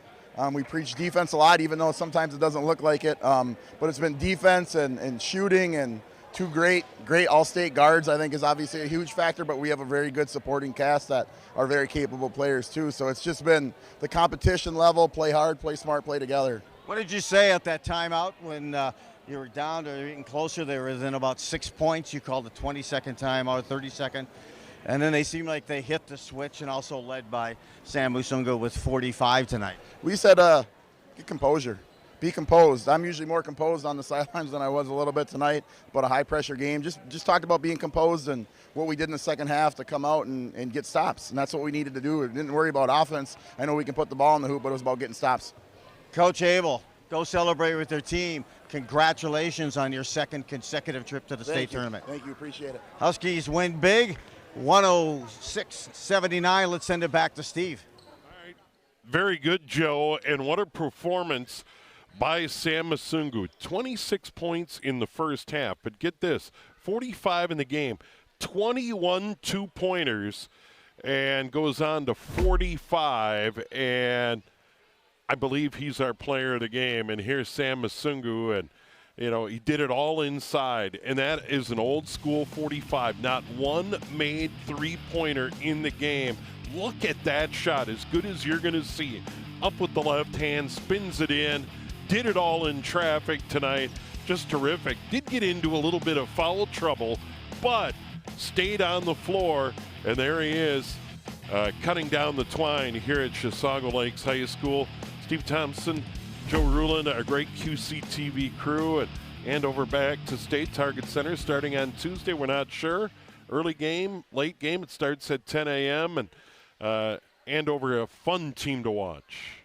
we preach defense a lot, even though sometimes it doesn't look like it. But it's been defense and shooting, and 2 great all-state guards, I think, is obviously a huge factor, but we have a very good supporting cast that are very capable players too. So it's just been the competition level, play hard, play smart, play together. What did you say at that timeout when you were down to getting closer? They were within about 6 points. You called a 20-second timeout, 30-second. And then they seemed like they hit the switch, and also led by Sam Musunga with 45 tonight. We said, get composure. Be composed. I'm usually more composed on the sidelines than I was a little bit tonight, but a high-pressure game. Just talked about being composed and what we did in the second half to come out and get stops, and that's what we needed to do. We didn't worry about offense. I know we can put the ball in the hoop, but it was about getting stops. Coach Hable, go celebrate with their team. Congratulations on your second consecutive trip to the state tournament. Thank you. Appreciate it. Huskies win big, 106-79. Let's send it back to Steve. All right. Very good, Joe, and what a performance by Sam Masungu. 26 points in the first half, but get this, 45 in the game, 21 two-pointers, and goes on to 45, and I believe he's our player of the game. And here's Sam Masungu, and he did it all inside, and that is an old school 45. Not one made three-pointer in the game. Look at that shot, as good as you're going to see. Up with the left hand, spins it in, did it all in traffic tonight. Just terrific. Did get into a little bit of foul trouble, but stayed on the floor, and there he is, cutting down the twine here at Chisago Lakes High School. Steve Thompson, Joe Rulin, our great QCTV crew, and Andover back to State Target Center starting on Tuesday. We're not sure. Early game, late game. It starts at 10 a.m. and Andover, a fun team to watch.